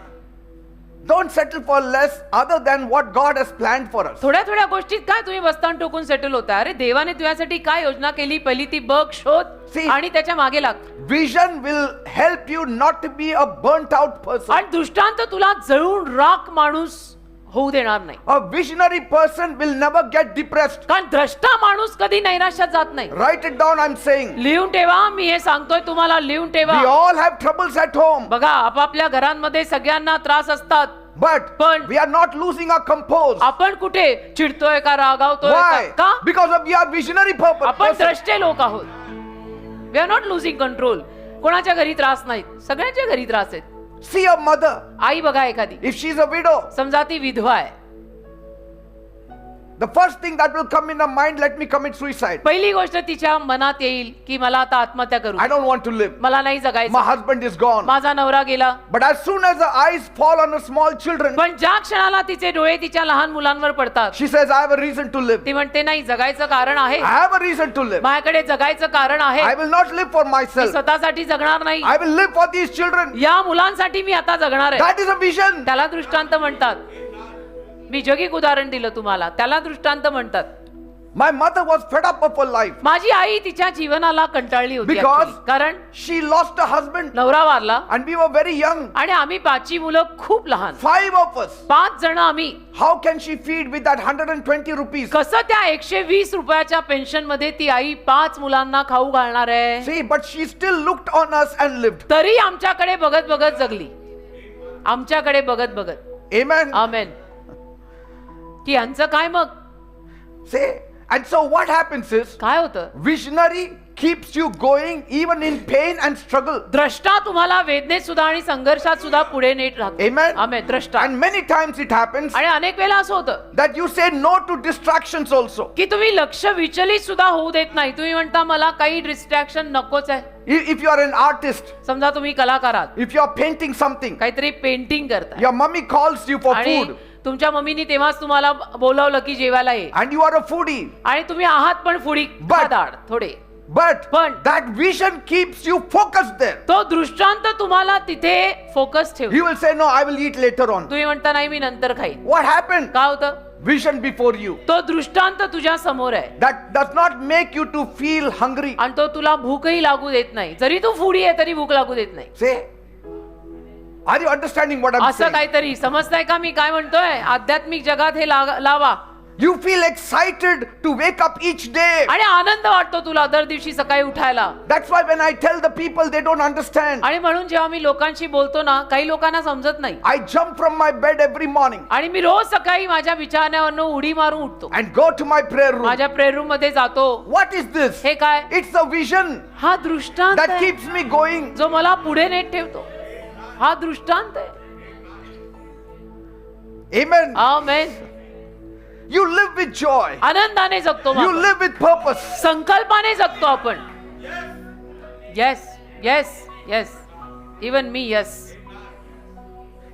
Don't settle for less other than what God has planned for us. थोड्या थोड्या गोष्टीत काय तुम्ही बस्तान ठोकून सेटल होता? अरे देवाने तुझ्यासाठी काय योजना केली पहिली ती बघ, शोध See, आणि त्याच्या मागे लाग. Vision will help you not to be a burnt out person. आणि दृष्टांत तुला जळून राख माणूस होऊ देणार नाही. A visionary person will never get depressed. कारण द्रष्टा माणूस कधी नैराश्यात जात नाही. Write it down, I'm saying. लिहून ठेवा, मी हे सांगतोय तुम्हाला, लिहून ठेवा. We all have troubles at home. बघा आपापल्या घरांमध्ये सगळ्यांना त्रास असतात. But पण we are not losing our compose. आपण कुठे चिडतोय का रागावतोय Why? का? Because of we are visionary आपण person. द्रष्टे लोक आहोत. We are not losing control. कोणाच्या घरी त्रास नाहीत, सगळ्यांच्या घरी त्रास आहेत. See a mother. आई बघा एखादी, If she's a widow, समजा ती विधवा आहे. the first thing that will come in her mind, let me commit suicide. पहिली गोष्ट तिच्या मनात येईल की मला आता आत्महत्या करू, I don't want to live. मला नाही My जगायचं, husband is gone. माझा नवरा गेला. But as soon as her eyes fall on her small children, पण ज्या क्षणाला तिचे डोळे तिच्या लहान मुलांवर पडतात, she says, I have a reason to live. ती म्हणते नाही जगायचं कारण आहे, I have a reason to live. माझ्याकडे जगायचं कारण आहे. I will not live for me myself. स्वतःसाठी जगणार नाही, I will live for these children. या मुलांसाठी मी आता जगणार आहे. That is a vision. त्याला दृष्टांत म्हणतात. मी जगिक उदाहरण दिलं तुम्हाला, त्याला दृष्टांत म्हणतात. My mother was fed up of her life माझी आई तिच्या जीवनाला कंटाळली होती Because- actually. कारण she lost her husband नवरा वारला and we were very young. आणि आम्ही 5 मुलं खूप लहान, 5 of us. 5 जण आम्ही. How can she feed with that 120 rupees? कसं त्या 120 रुपयाच्या पेन्शन मध्ये ती आई 5 मुलांना खाऊ घालणार आहे? See, but she still looked on us and lived. तरी आमच्याकडे बघत बघत जगली, आमच्याकडे बघत बघत. Amen. आमेन. की यांचं काय मग? Say, and so what happens is, काय होतं? visionary keeps you going even in pain and struggle. द्रष्टा तुम्हाला वेदनेत सुद्धा आणि संघर्षात सुद्धा पुढे नेट राहतो. Amen. आमेन. द्रष्टा. And many times it happens आणि अनेक वेळा असं होतं that you say no to distractions also. की तुम्ही लक्ष विचलित सुद्धा होऊ देत नाही. तुम्ही म्हणता मला काही डिस्ट्रॅक्शन नकोच आहे. If you are an artist, समजा तुम्ही कलाकार आहात, if you are painting something, काहीतरी पेंटिंग करताय your mummy calls you for आणि food तुमच्या मम्मीनी तेव्हाच तुम्हाला बोलावलं की जेवायला ये, and you are a foodie. आणि तुम्ही आहात पण फुडी But- खादाड थोडे. But But- that vision keeps you focused there. तो दृष्टांत तुम्हाला तिथे फोकस ठेव. You will say, no, I will eat later on. तुम्ही म्हणता नाही मी नंतर खाईन. What happened? काय होतं? Vision before you. तो दृष्टांत तुझ्या समोर आहे That does not make you to feel hungry. आणि तो तुला भूकही लागू देत नाही. जरी तू फुडी आहे तरी भूक लागू देत नाही. Say, are you understanding what I'm असं saying? काहीतरी समजताय का मी काय म्हणतोय? आध्यात्मिक जगात हे लावा. You feel excited to wake up each day. आणि आनंद वाटतो तुला दर दिवशी सकाळी उठायला. That's why when I tell the people, they don't understand. आणि म्हणून जेव्हा मी लोकांशी बोलतो ना, काही लोकांना समजत नाही. I jump from my bed every morning आणि मी रोज सकाळी माझ्या बिछाण्यावरून उडी मारून उठतो. and go to my prayer room. माझ्या प्रेयर रूम मध्ये जातो. What is this? हे काय? It's a vision हा दृष्टांत that आहे, keeps me going. जो मला पुढे नेत ठेवतो. हा दृष्टांत आहे. Amen. Amen. You live with joy. आनंदाने जगतो You आपण. live with purpose. संकल्पाने जगतो आपण. Yes yes yes. Even me yes.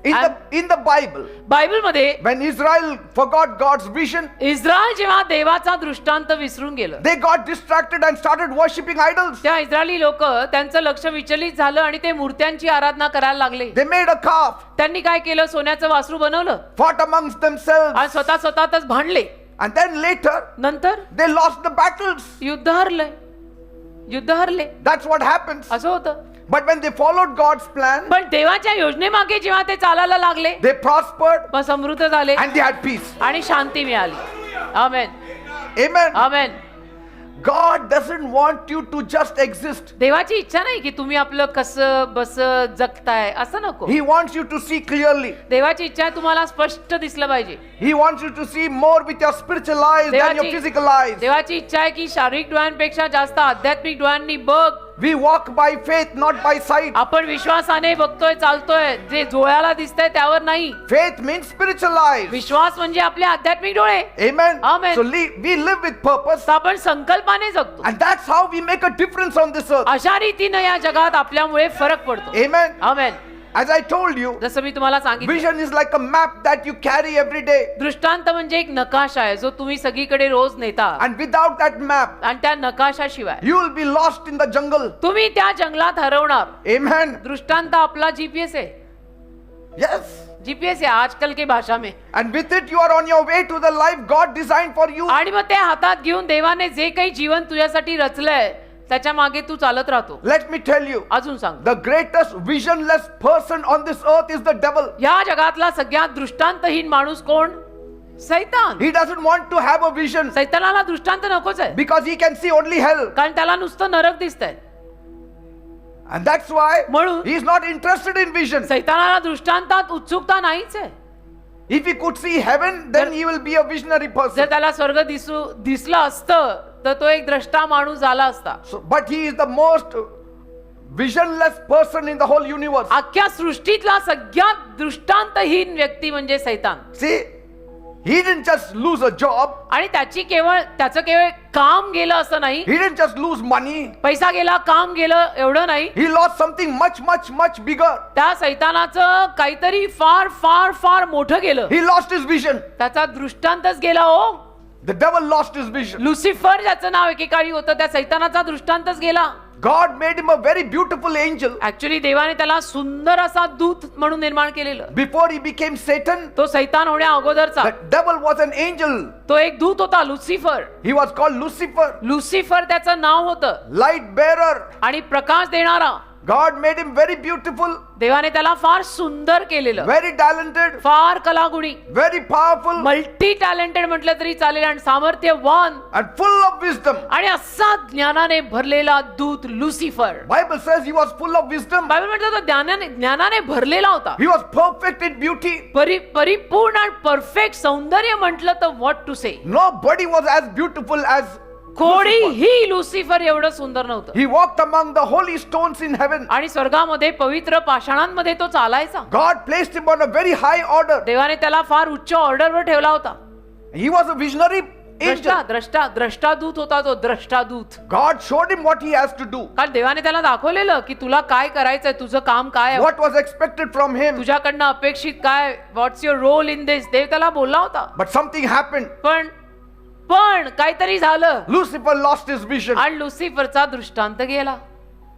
In the Bible, Bible मध्ये when Israel forgot God's vision, Israel जेव्हा देवाचा दृष्टांत विसरून गेलं, they got distracted and started worshipping idols. त्या इस्रायली लोक त्यांचं लक्ष विचलित झालं आणि ते मूर्त्यांची आराधना करायला लागले. They made a calf, त्यांनी काय केलं? सोन्याचं वासरू बनवलं fought amongst themselves, आणि स्वतःच भांडले. and then later नंतर they lost the battles. युद्ध हरले. That's what happens. असं होतं. But when they followed God's plan, पण देवाच्या योजनेमागे जेव्हा ते चालायला लागले, they prospered मग समृद्ध झाले and they had peace. आणि शांती मिळाली. आमेन Amen. Amen. God doesn't want you to just exist. देवाची इच्छा नाही की तुम्ही आपलं कसं बस जगताय असं नको. He wants you to see clearly. देवाची इच्छा आहे तुम्हाला स्पष्ट दिसलं पाहिजे. He wants you to see more with your spiritual eyes than your physical eyes. देवाची इच्छा आहे की शारीरिक डोळ्यांपेक्षा जास्त आध्यात्मिक डोळ्यांनी बघ. We walk by faith, not by sight. आपण विश्वासाने बघतोय, चालतोय, जे डोळ्याला दिसतंय त्यावर नाही. Faith means spiritual eyes. विश्वास म्हणजे आपले आध्यात्मिक डोळे. Amen. Amen. So we live with purpose, तर आपण संकल्पाने जगतो. and that's how we make a difference on this earth. अशा रीतीने या जगात आपल्यामुळे फरक पडतो. Amen. Amen. As I told you, जसं मी तुम्हाला सांगितलं, vision is like a map that you carry every day. दृष्टांत म्हणजे एक नकाशा आहे जो तुम्ही सगळीकडे रोज नेता. And without that map, आणि त्या नकाशाशिवाय you will be lost in the jungle. तुम्ही त्या जंगलात हरवणार. Amen. दृष्टांत आपला जीपीएस आहे. Yes. जीपीएस है आजकल की भाषा में. And with it you are on your way to the life God designed for you. आणि मग ते हातात घेऊन देवाने जे काही जीवन तुझ्यासाठी रचलंय त्याच्या मागे तू चालत राहतो. Let me tell you, अजून सांग, the greatest visionless person on this earth is the devil. या जगातला सगळ्यात दृष्टांतहीन माणूस कोण? सैतान. He doesn't want to have a vision सैतानाला दृष्टांत नकोच आहे, because he can see only hell. कारण त्याला नुसतं नरक दिसतंय. And that's why म्हणून he is not interested in vision. सैतानाला दृष्टांतात उत्सुकता नाहीच आहे. If he could see heaven, then he will be a visionary जर person. त्याला स्वर्ग दिसलं असतं तर तो एक द्रष्टा माणूस झाला असता. So, but he is the most visionless person in the whole universe. अख्ख्या सृष्टीतला सगळ्यात दृष्टांतहीन व्यक्ती म्हणजे सैतान. See, he didn't just lose a job. आणि त्याचं केवळ काम गेलं असं नाही, He didn't just lose money. पैसा गेला, काम गेलं एवढं नाही. He lost something much bigger. त्या सैतानाचं काहीतरी फार फार फार मोठं गेलं. He lost his vision. त्याचा दृष्टांतच गेला. हो, The devil lost his vision. Lucifer ज्याचं नाव एकेकाळी होतं, त्या सैतानाचा दृष्टांतच गेला. God made him a very beautiful angel. Actually देवाने त्याला सुंदर असा दूत म्हणून निर्माण केलेलं. Before he became Satan, तो सैतान होण्या अगोदरचा the devil was an angel. तो एक दूत होता, Lucifer. He was called Lucifer, Lucifer त्याचं नाव होतं light bearer. आणि प्रकाश देणारा. God made him very beautiful, देवाने त्याला फार सुंदर केलेलं, very talented, फार कलागुणी, very powerful, मल्टी टॅलेंटेड म्हटलं तरी चालेल, आणि सामर्थ्यवान and full of wisdom. आणि असा ज्ञानाने भरलेला दूत Lucifer. Bible says he was full of wisdom. Bible म्हणतो तो ज्ञानाने भरलेला होता. He was perfect in beauty. परिपूर्ण आणि परफेक्ट सौंदर्य म्हटलं तर what to say. Nobody was as beautiful as Lucifer. कोणीही लुसिफर एवढं सुंदर नव्हतं. He walked among the holy stones in heaven. आणि स्वर्गामध्ये पवित्र पाषाणांमध्ये तो चालायचा. God placed him on a very high order. देवाने त्याला फार उच्च ऑर्डरवर ठेवला होता. He was a visionary angel. द्रष्टादूत होता तो, द्रष्टादूत. God showed him what he has to do, कारण देवाने त्याला दाखवलेलं की तुला काय करायचंय, तुझं काम काय आहे, what was expected from him. तुझ्याकडनं अपेक्षित काय, व्हॉट्स युअर रोल इन दिस. देव त्याला बोलला होता. But something happened. पण काहीतरी झालं Lucifer lost his vision. आणि लुसिफरचा दृष्टांत गेला.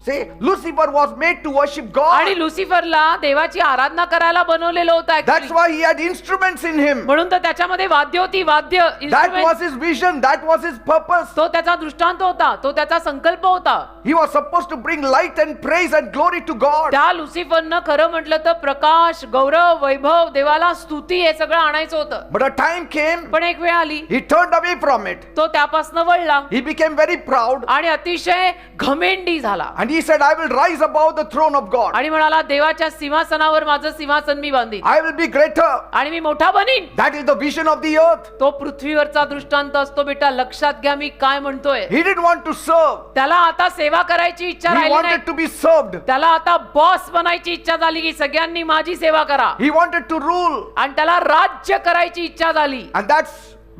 See, Lucifer was made to worship आणि God. लुसिफरला देवाची आराधना करायला बनवलेलं होतं That's actually. why he had instruments in him. म्हणून तर त्याच्यामध्ये वाद्य होती, वाद्य That instrument. was his vision. That was his purpose. तो त्याचा दृष्टांत होता, तो त्याचा संकल्प होता. He was supposed to bring light and praise and glory to God. त्या लुसिफरनं खरं म्हटलं तर प्रकाश, गौरव, वैभव, देवाला स्तुती हे सगळं आणायचं होतं. But a time came, पण एक वेळ आली, he turned away from it. तो त्यापासून वळला He became very proud. आणि अतिशय घमेंडी झाला And he said, I will rise above the throne of God. आणि म्हणाला, देवाच्या सिंहासनावर माझं सिंहासन मी बांधीन I will be greater. आणि मी मोठा बनीन. That is the vision of the earth. तो पृथ्वीवरचा दृष्टांत असतो. बेटा, लक्षात घ्या मी काय म्हणतोय. He didn't want to serve. त्याला आता सेवा करायची इच्छा He राहिली नाही. wanted to be served. त्याला आता बॉस बनायची इच्छा झाली की सगळ्यांनी माझी सेवा करा, He wanted to rule. आणि त्याला राज्य करायची इच्छा झाली. And that's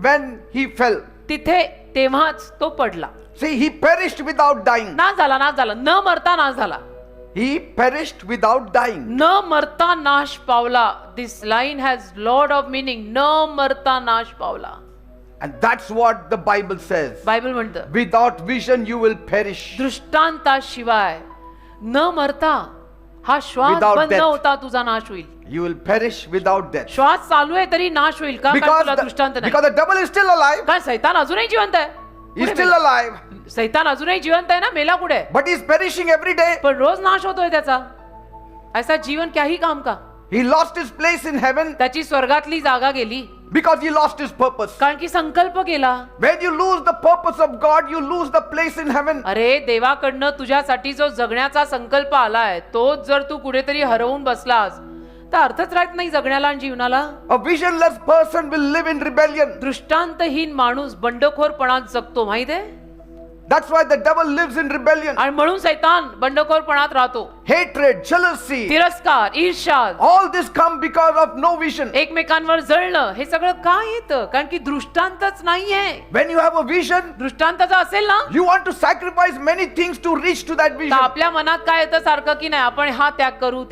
when he fell. तिथे तेव्हाच तो पडला. See, he perished without dying. नाश झाला, नाश झाला, न मरता नाश झाला, He perished without dying. न मरता नाश पावला. This line has lot of meaning. न मरता नाश पावला. And that's what the Bible says. Bible म्हणतं, Without vision, you will perish. दृष्टांताशिवाय न मरता हा श्वास Without बंद death. होता तुझा नाश होईल. You will perish without death. श्वास चालू आहे तरी नाश होईल का? कारण Because तुला दृष्टांत नाही. because the devil is still alive. कारण सैतान अजूनही जिवंत आहे. He's कुठे still मेला? alive. सैतान अजूनही जिवंत आहे ना, मेला कुठे? But he's perishing every day. पण रोज नाश होतोय त्याचा. ऐसा जीवन क्या ही काम का? He lost his place in heaven त्याची स्वर्गातली जागा गेली because he lost his purpose. कारण की संकल्प केला. When you lose the purpose of God, you lose the place in heaven. अरे, देवाकडनं तुझ्यासाठी जो जगण्याचा संकल्प आलाय तोच जर तू कुठेतरी हरवून बसलास तर अर्थच राहत नाही जगण्याला आणि जीवनाला. A visionless person will live in rebellion. दृष्टांतहीन माणूस बंडखोरपणात जगतो, माहितीये? That's why the devil lives in rebellion. आणि म्हणून सैतान बंडखोरपणात राहतो. Hatred, jealousy, तिरस्कार, ईर्ष्या, all this come because of no vision. एकमेकांवर जळणं, हे सगळं का येतं? कारण की दृष्टांतच नाहीये. When you have a vision, दृष्टांताचा असेल ना, you want to sacrifice many things to reach to that तर vision. आपल्या मनात काय येतं सारखं की नाही, आपण हा त्याग करू,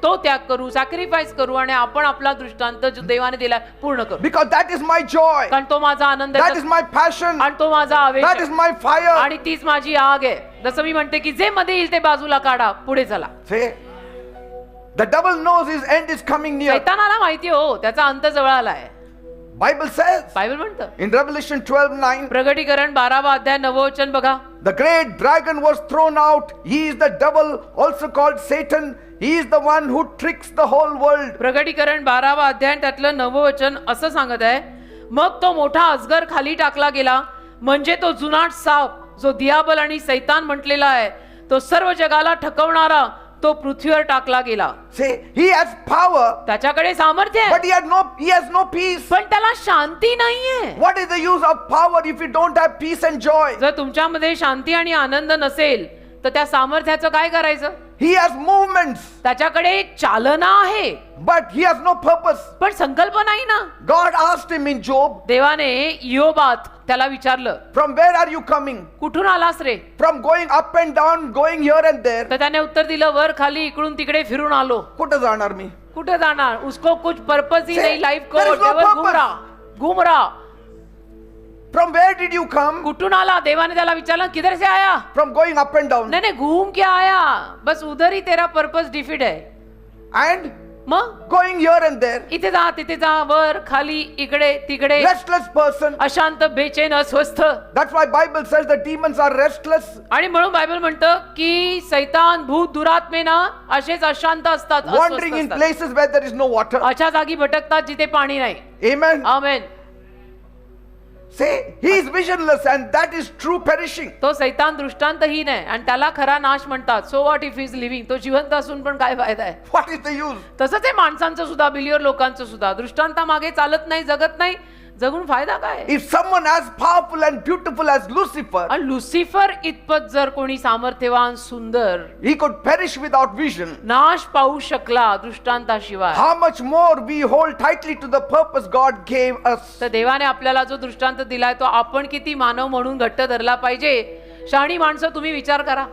तो त्याग करू, सॅक्रिफाईस करू आणि आपण आपला दृष्टांत जो देवाने दिला पूर्ण करू. Because that is my joy. कारण तो माझा आनंद That आहे, is my passion. आणि तो माझा आवेश That is आहे, my fire. आणि तीच माझी आग आहे. जसं मी म्हणते की जे मध्ये येईल ते बाजूला काढा, पुढे चला. See, the devil knows his end is coming near. सैतानाला माहिती हो त्याचा अंत जवळ आलाय. Bible says बायबल म्हणतं, in Revelation 12:9, प्रगटीकरण 12वा अध्याय 9व वचन बघा. the great dragon was thrown out. He is the devil, also called Satan. He is the one who tricks the whole world. प्रगटीकरण 12वा अध्याय त्यातलं 9व वचन असं सांगत आहे, मग तो मोठा अजगर खाली टाकला गेला, म्हणजे तो जुनाट साप जो दियाबल आणि सैतान म्हटलेला आहे, तो सर्व जगाला ठकवणारा, तो पृथ्वीवर टाकला गेला. See, he has power, त्याच्याकडे सामर्थ्य आहे, but he has no peace. पण त्याला शांती नाहीये. What is the use of power if you don't have peace and joy? जर तुमच्यामध्ये शांती आणि आनंद नसेल तर त्या सामर्थ्याचं काय करायचं? He has movements, त्याच्याकडे चालना आहे but he has no purpose. पण संकल्प नाही ना. God asked him in Job, देवाने योबात त्याला विचारलं, from where are you coming? कुठून आलास रे? From going up and down, going here and there. तर त्याने उत्तर दिलं, वर खाली इकडून तिकडे फिरून आलो. कुठं जाणार मी? कुठे जाणार? उसको कुछ पर्पस ही Say, नहीं लाइफ को, there is no केवल purpose. घूम रहा. From where did you come? कुठून आला? देवाने त्याला विचारलं, किधर से आया? From going up and down. नहीं नहीं, घूम के आया, बस उधर ही तेरा पर्पस डिफीट है. And मग going here and there. इथे जा तिथे जा, वर खाली इकडे तिकडे, Restless person. अशांत बेचैन अस्वस्थ. That's why Bible says the demons are restless. आणि म्हणून बायबल म्हणतं की सैतान भूत दुरात्मे ना असेच अशांत असतात, अस्वस्थ Wandering in असतात. places where there is no water. अशा जागी भटकतात जिथे पाणी नाही. Amen. Amen. Say, he is visionless and that is true perishing. तो सैतान दृष्टांतहीन आहे आणि त्याला खरा नाश म्हणतात. So what if is living? तो जिवंत असून पण काय फायदा आहे? What is the use? तसंच आहे माणसांचं सुद्धा, बिलियर लोकांचं सुद्धा. दृष्टांतामागे चालत नाही, जगत नाही, जगून फायदा काय? If someone as powerful and beautiful as Lucifer, आणि लुसिफर इतपत जर कोणी सामर्थ्यवान, सुंदर, he could perish without vision, नाश पाहू शकला दृष्टांताशिवाय, how much more we hold tightly to the purpose God gave us. तर देवाने आपल्याला जो दृष्टांत दिलाय तो आपण किती मानव म्हणून घट्ट धरला पाहिजे. शहाणी माणसं, तुम्ही विचार करा.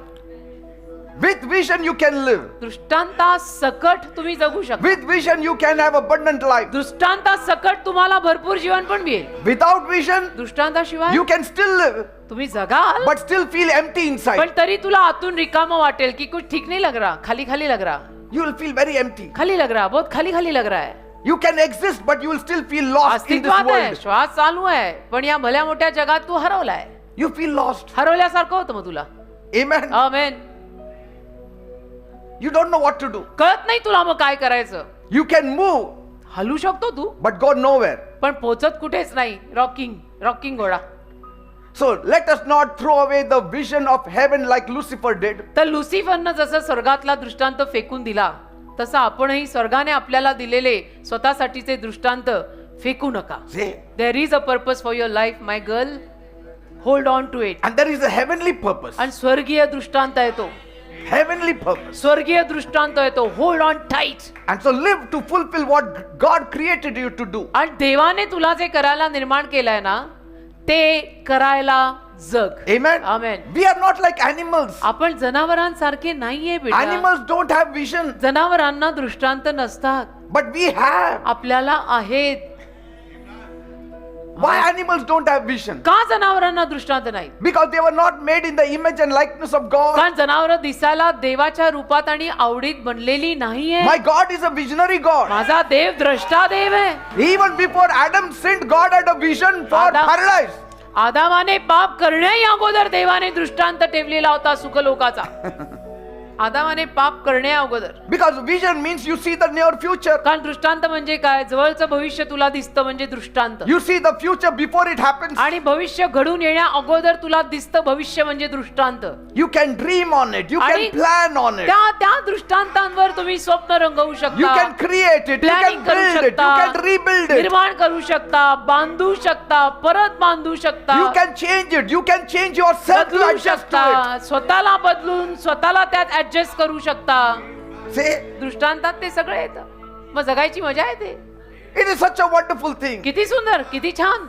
With vision you can live. दृष्टांता सकट तुम्ही जगू शकता. With vision you can have abundant life. दृष्टांता सकट तुम्हाला भरपूर जीवन पण मिळेल. Without vision दृष्टांताशिवाय you can still live तुम्ही जगाल but still feel empty inside. पण तरी तुला आतून रिकामं वाटेल की कुछ ठीक नहीं लग रहा, खाली खाली लग रहा, You will feel very empty. खाली लग रहा, बहुत खाली खाली लग रहा है. You can exist but you will still feel lost in this अस्तित्वात आहे, world. श्वास चालू आहे, पण या भल्या मोठ्या जगात तू हरवलाय. You feel lost. हरवल्यासारखं होतं मग तुला. Amen. Amen. You don't know what to do. कळत नाही तुला मग काय करायचं. You can move हलू शकतो तू but go nowhere. पण पोचत कुठेच नाही. रॉकिंग घोडा. So let us not throw away the vision of heaven like Lucifer did. तर लुसिफरनं जसं स्वर्गातला दृष्टांत फेकून दिला तसं आपणही स्वर्गाने आपल्याला दिलेले स्वतःसाठीचे दृष्टांत फेकू नका. See? There is a purpose for your life my girl. Hold on to it. And there is a heavenly purpose. आणि स्वर्गीय दृष्टांत आहे तो. Heavenly purpose. स्वर्गीय दृष्टांत आहे तो. Hold on tight. And so live to fulfill what God created you to do. आणि देवाने तुला जे करायला निर्माण केलंय ना ते करायला जग. Amen. Amen. We are not like animals. आपण जनावरांसारखे नाहीये बेटा. Animals don't have vision, जनावरांना दृष्टांत नसतात, but we have. आपल्याला आहेत. Why animals don't have vision? का जनावरांना दृष्टांत नाही? Because they were not made in the image and likeness of God. कारण जनावर दिसायला देवाच्या रूपात आणि आवडीत बनलेली नाहीये. My God is a visionary God. माझा देव द्रष्टा देव आहे. Even before Adam sinned, God had a vision for Adam- paradise. आदामाने पाप करण्याही अगोदर देवाने दृष्टांत ठेवलेला होता सुखलोकाचा. आदामाने पाप करण्या अगोदर. Because vision means you see the near future. कारण दृष्टांत म्हणजे काय? जवळचं भविष्य तुला दिसतं म्हणजे दृष्टांत. You see the future before it happens. आणि भविष्य घडून येण्या अगोदर तुला दिसतं भविष्य म्हणजे दृष्टांत. You can dream on it. You आणि can plan on it. त्या दृष्टांतांवर तुम्ही स्वप्न रंगवू You शकता. can create it. You planning can करू build it. शकता. You can rebuild it. निर्माण करू शकता, बांधू शकता, परत बांधू शकता, You can change it. You can change yourself to बदलू adjust to शकता, स्वतःला बदलून स्वतःला त्यात ऍडजस्ट करू शकता. it. See, दृष्टांतात ते सगळं येतं. मग जगायची मजा येते. it is such a wonderful thing. किती सुंदर, किती छान.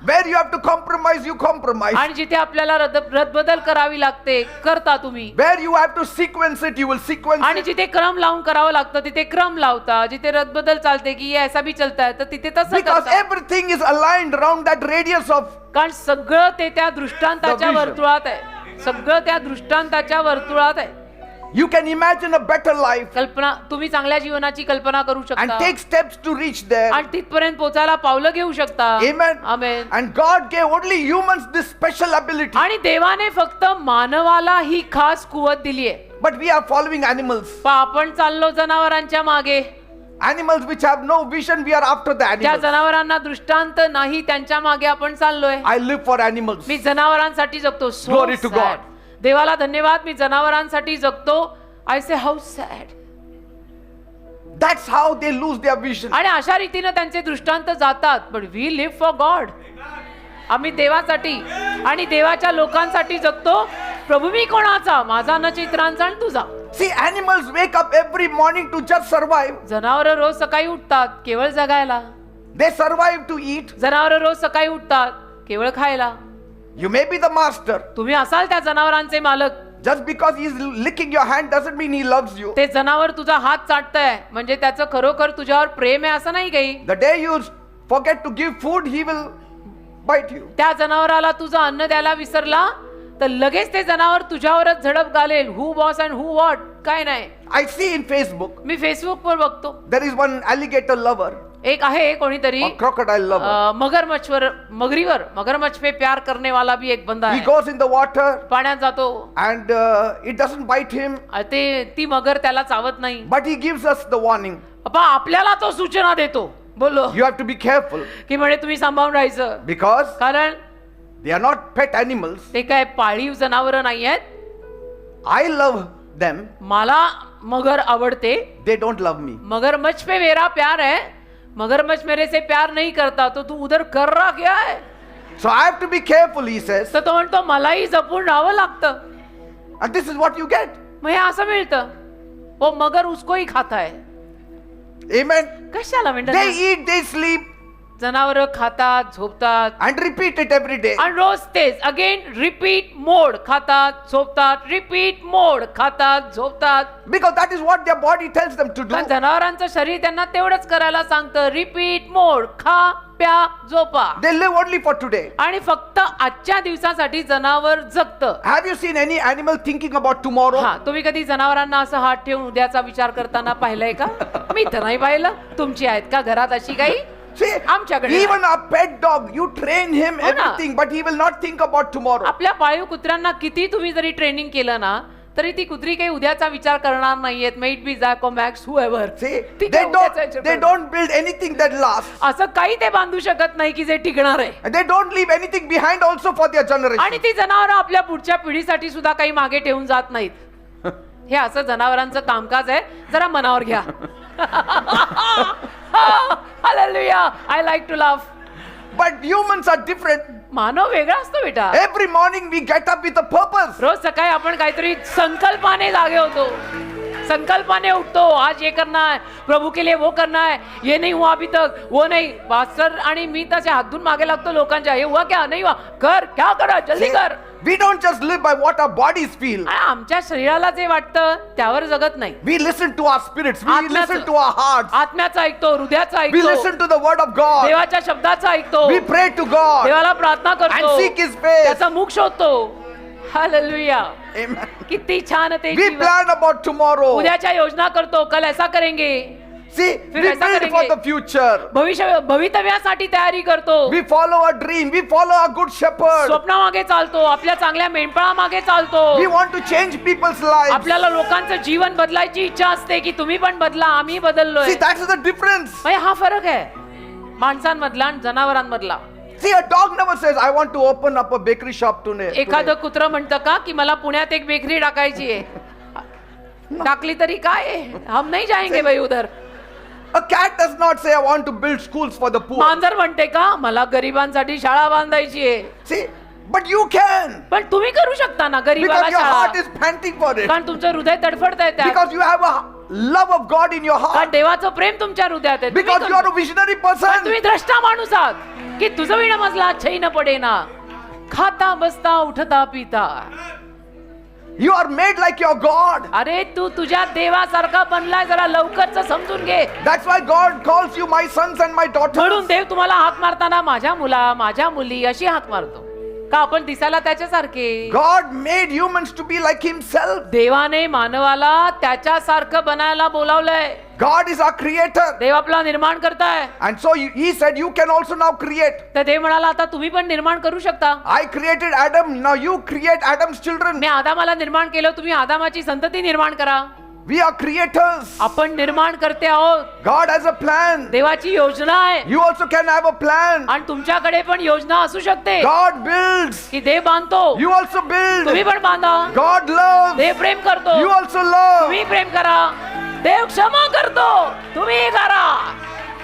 Where you have to compromise, you compromise. आणि जिथे आपल्याला रदबदल करावी लागते करता तुम्ही. Where you have to sequence it, you will sequence आणि it. जिथे क्रम लावून करावं लागतं तिथे क्रम लावता. जिथे रदबदल चालते की ये ऐसा भी चलता है तर तिथे तसं Because करता. everything is aligned around that radius of. कारण सगळं ते त्या दृष्टांताच्या The vision. वर्तुळात आहे. सगळं त्या दृष्टांताच्या वर्तुळात आहे. You can imagine a better life कल्पना तुम्ही चांगल्या जीवनाची कल्पना करू and शकता take steps to reach there. आणि तिथपर्यंत पोचायला पावलं घेऊ शकता. Amen. Amen. And God gave only humans this special ability. आणि देवाने फक्त मानवाला ही खास कुवत दिली आहे. But we are following animals. आपण चाललो जनावरांच्या मागे. Animals which have no vision, we are after the ज्या animals. जनावरांना दृष्टांत नाही त्यांच्या मागे आपण चाललोय. I live for animals. मी जनावरांसाठी जगतो. So Glory to sad. God. देवाला धन्यवाद. मी जनावरांसाठी जगतो. I say how sad. That's how they lose their vision. आणि अशा रीतीने त्यांचे दृष्टांत जातात. But we live for God. आम्ही देवासाठी आणि देवाच्या लोकांसाठी जगतो. प्रभू मी कोणाचा? माझा न चित्रांचा आणि तुझा. See, animals wake up every morning to just survive. जनावर रोज सकाळी उठतात केवळ जगायला. They survive to eat. जनावर रोज सकाळी उठतात केवळ खायला. You may be the master. तुम्ही असाल त्या जनावरांचे मालक. Just because he's licking your hand doesn't mean he loves you. ते जनावर तुझा हात चाटतंय म्हणजे त्याचं खरोखर तुझ्यावर प्रेम आहे असं नाही काही. The day you forget to give food, he will bite you. त्या जनावराला तुझं अन्न द्यायला विसरला तर लगेच ते जनावर तुझ्यावरच झडप घालेल. हु बॉस अँड हु व्हॉट काय नाही. I see in Facebook, me Facebook वर बघतो. there is one alligator lover एक आहे कोणीतरी or crocodile lover. मगरमच्छ पे प्यार करने वाला भी एक बंदा He आहे. goes in the water पाण्यात जातो. and it doesn't bite him, ती मगर त्याला चावत नाही. but he gives us the warning. अप्पा आपल्याला तो सूचना देतो. बोलो You have to be careful की म्हणे तुम्ही सांभाळून राहायचं. because कारण they are not pet animals. ते काय पाळीव जनावर नाही आहेत. I love them. मला मगर आवडते. They don't love me. मगरमच्छ पे मेरा प्यार है. मगरमच्छ मेरे से प्यार नहीं करता तो तू उधर कर रहा क्या है. So I have to be careful, he says. तर तो म्हणतो मलाही जपून राहावं लागतं. And this is what you get. मग हे असं मिळतं. वो मगर उसको ही खाता है. Amen. कशाला They म्हणतात. eat, they sleep. जनावर खातात झोपतात and repeat it every day. आणि रोज तेच अगेन रिपीट मोड खातात झोपतात रिपीट मोड खातात झोपतात Because that is what their body tells them to do. कारण जनावरांचं शरीर त्यांना तेवढंच करायला सांगतं रिपीट मोड खा प्या झोपा They live only for today. आणि फक्त आजच्या दिवसासाठी जनावर जगतं. Have you seen any animal thinking about tomorrow? हा तुम्ही कधी जनावरांना असं हात ठेवून उद्याचा विचार करताना पाहिलंय का? मी तर नाही पाहिलं. तुमची आहेत का घरात अशी काही? See, आमच्याकडे even a pet dog, you train him हो ना. everything, but he will not think about tomorrow. आपल्या पाळीव कुत्र्यांना किती तुम्ही जरी ट्रेनिंग केलं ना तरी ती कुत्री काही उद्याचा विचार करणार नाहीयेत. मेट बी जॅको मॅक्स हुएव्हर. See, ती they काय उद्याचा विचार they करणार? don't build anything that lasts. असं काही ते बांधू शकत नाही की जे टिकणार आहे. And they don't leave anything behind also for their generation. आणि ती जनावरं आपल्या पुढच्या पिढीसाठी सुद्धा काही मागे ठेवून जात नाहीत. हे असं जनावरांचं कामकाज आहे. जरा मनावर घ्या. Hallelujah. I like to laugh. But humans are different. मानव वेगळा असतो बेटा. Every morning we get up with a purpose. रोज सकाळी आपण काहीतरी संकल्पाने जागे होतो. संकल्पाने उठतो. आज ये करना है, प्रभु के लिए वो करना है, ये नहीं हुआ अभी तक, वो नहीं. पास्टर आणि मी तसे हात धुवून मागे लागतो लोकांच्या. हे हुआ क्या नहीं हुआ, कर क्या करा जल्दी कर. We don't just live by what our bodies feel. आणि आमच्या शरीराला जे वाटतं त्यावर जगत नाही. We listen to our spirits. We आत्म्याचं- listen to our hearts. आत्म्याचं ऐकतो, हृदयाचं We ऐकतो, listen to the word of God. देवाच्या शब्दाचं ऐकतो, We pray to God देवाला प्रार्थना and करतो, seek His face. त्याचा मुख शोधतो. हालेलुया. Amen. किती छान ते We Jeevan. plan about tomorrow. उद्याच्या योजना करतो, कल ऐसा करेंगे. See, फिर we ऐसा build for करेंगे. the future. भवितव्यासाठी तयारी करतो. We follow a dream. We follow a good shepherd. स्वप्नामागे चालतो, आपल्या चांगल्या मेंढपाळामागे चालतो. We want to change people's lives. आपल्याला लोकांचं जीवन बदलायची इच्छा असते की तुम्ही पण बदला, आम्ही बदललोय. See, that's the difference. म्हणजे हा फरक आहे माणसांमधला आणि जनावरांमधला. See, a dog never says, I want to open up a bakery shop today. एखादं कुत्र म्हणतं का की मला पुण्यात एक बेकरी टाकायची आहे. टाकली तरी काय आहे? हम नाही जाएंगे भाई उधर. A cat does not say, I want to build schools for the poor. मांजर म्हणते का मला गरिबांसाठी शाळा बांधायची आहे. See, but you can. पण तुम्ही करू शकता ना गरीबाला Because your heart शाळा. is panting for it. कारण तुमचं हृदय तडफडतंय त्यात. Because you have a love of God in your कारण heart. देवाचं प्रेम तुमच्या हृदयात आहे. तुम्ही Because you करू- are a visionary कारण person. तुम्ही द्रष्टा माणूस आहात की तुझं विण मजला छई न पडे ना खाता बसता उठता पिता. You are made like your God. अरे तू तुझ्या देवासारखा बनलाय. जरा लवकरच समजून घे. That's why God calls you my sons and my म्हणून daughters. देव तुम्हाला हाक मारताना माझ्या मुला माझ्या मुली अशी हाक मारतो का आपण दिसायला त्याच्यासारखे. God made humans to be like Himself. देवाने मानवाला त्याच्यासारखं बनायला बोलावलंय. God is our creator. देव आपला निर्माण करताय. And so He said, you can also now create. तर देव म्हणाला आता तुम्ही पण निर्माण करू शकता. I created Adam. Now you create Adam's children. मी आदामाला निर्माण केलं, तुम्ही आदामाची संतती निर्माण करा. We are creators. आपण निर्माण करते आहोत. God has a plan. देवाची योजना आहे You also can have a plan. आणि तुमच्याकडे पण योजना असू शकते God builds. की देव बांधतो, You also तुम्ही build. पण बांधा. God loves. देव प्रेम करतो, You also love. तुम्ही प्रेम करा. देव क्षमा करतो, तुम्ही करा.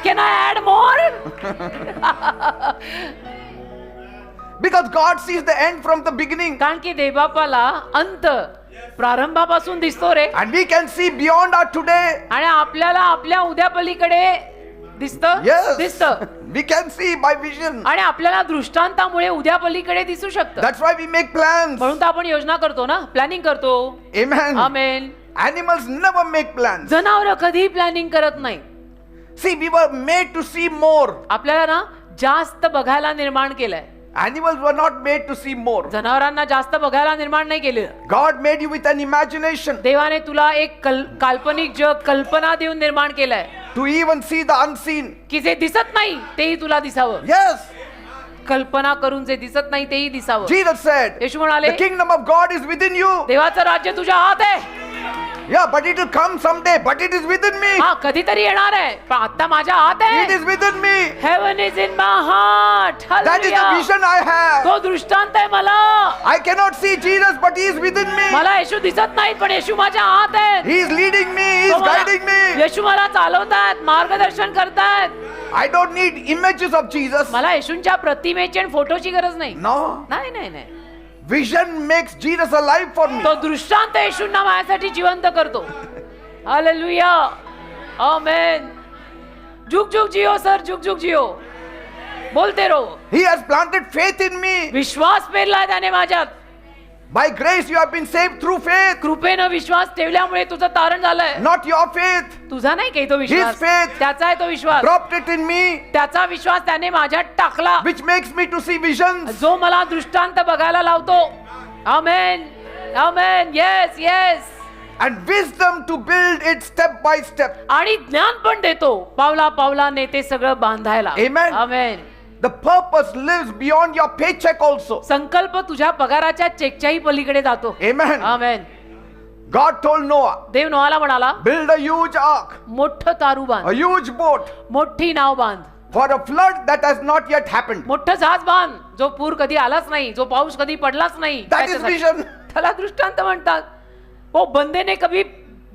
Can I add more? Because God sees the end from the beginning. कारण की देवबापाला अंत प्रारंभापासून दिसतो रे. And we can see beyond our today. आणि आपल्याला आपल्या उद्या पलीकडे दिसतं. Yes. दिसतं We can see by vision. आणि आपल्याला दृष्टांतामुळे उद्या पलीकडे दिसू शकतं. That's why we make plans. म्हणून तर आपण योजना करतो ना, प्लॅनिंग करतो. Amen. आमेन. Animals never make plans. जनावर कधी प्लॅनिंग करत नाही. See, we were made to see more. आपल्याला ना जास्त बघायला निर्माण केलंय. Animals were not made to see more. जनावरांना जास्त बघायला निर्माण नाही केलं. God made you with an imagination देवाने तुला एक काल्पनिक जग कल्पना देऊन निर्माण केलंय to even see the unseen. की जे दिसत नाही तेही तुला दिसावं. Yes. कल्पना करून जे दिसत नाही तेही दिसावं. Jesus said, येशू म्हणाले the kingdom of God is within you. देवाचं राज्य तुझ्या हात आहे. Yeah, but it will come someday. But it is within me. हा कधीतरी येणार आहे पण आता माझ्या हात It आहे. is within me. Heaven is in my heart. That is the vision I have. तो दृष्टांत आहे मला. I cannot see Jesus, but He is within me. मला येशू दिसत नाहीत पण येशू माझ्या हात आहेत. He is leading me. He तो is मला- guiding me. येशू मला चालवतात, मार्गदर्शन करतात. I don't need images of Jesus. मला येशूंच्या प्रतिमेची आणि फोटोची गरज नाही. No. नाही नाही नाही. Vision makes Jesus alive for me. तो दृष्टांत येशूंना माझ्यासाठी जिवंत करतो. हालेलुया. आमेन. जुग जुग जियो सर, जुग जुग जियो. बोलते रहो. He has planted faith in me. विश्वास पेरलाय त्याने माझ्यात. By grace you have been saved through faith. कृपेनं विश्वास ठेवल्यामुळे तुझं तारण झालंय. Not your faith. तुझा नाही काही तो विश्वास. His faith. त्याचा आहे तो विश्वास. Dropped it in me. त्याचा विश्वास त्याने माझ्यात टाकला, Which makes me to see visions. जो मला दृष्टांत बघायला लावतो. Amen, amen. Yes, yes. And wisdom to build it step by step. आणि ज्ञान पण देतो, पावला पावलाने ते सगळं बांधायला. Amen. Amen. The purpose lives beyond your paycheck also. संकल्प तुझ्या पगाराच्या चेकच्याही पलीकडे जातो. Amen. आमेन. God told Noah, देव नोहाला म्हणाला, build a huge ark, मोठं तारू बांध, a huge boat मोठी नाव बांध, for a flood that has not yet happened. मोठं जहाज बांध, जो पूर कधी आलाच नाही, जो पाऊस कधी पडलाच नाही. That is त्याच्यासाठी. vision. त्याला दृष्टांत म्हणतात. वो बंदे ने कभी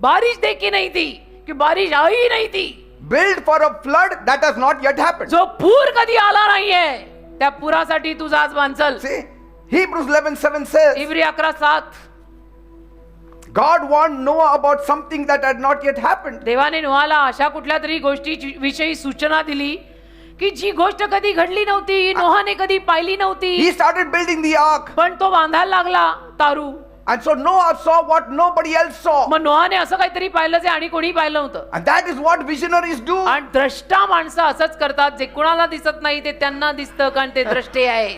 बारिश देखी नहीं थी कि बारिश आई नहीं थी. Build for a flood that has not yet happened. जो पूर कधी आला नाहीये, त्या पुरासाठी तू जहाज बांधल. See, Hebrews 11:7 says, every 11:7. God warned Noah about something that had not yet happened. देवाने नोहाला अशा कुठल्या तरी गोष्टी विषयी सूचना दिली की जी गोष्ट कधी घडली नव्हती, नोहाने कधी पाहिली नव्हती. He started building the ark, पण तो बांधायला लागला तारू. and so Noah saw what nobody else saw. मग नोहाने असं काहीतरी पाहिलं जे आणि कोणी पाहिलं नव्हतं. And that is what visionaries do. आणि द्रष्टा माणसं असंच करतात, जे कुणाला दिसत नाही ते त्यांना दिसतं, कारण ते द्रष्टे आहे.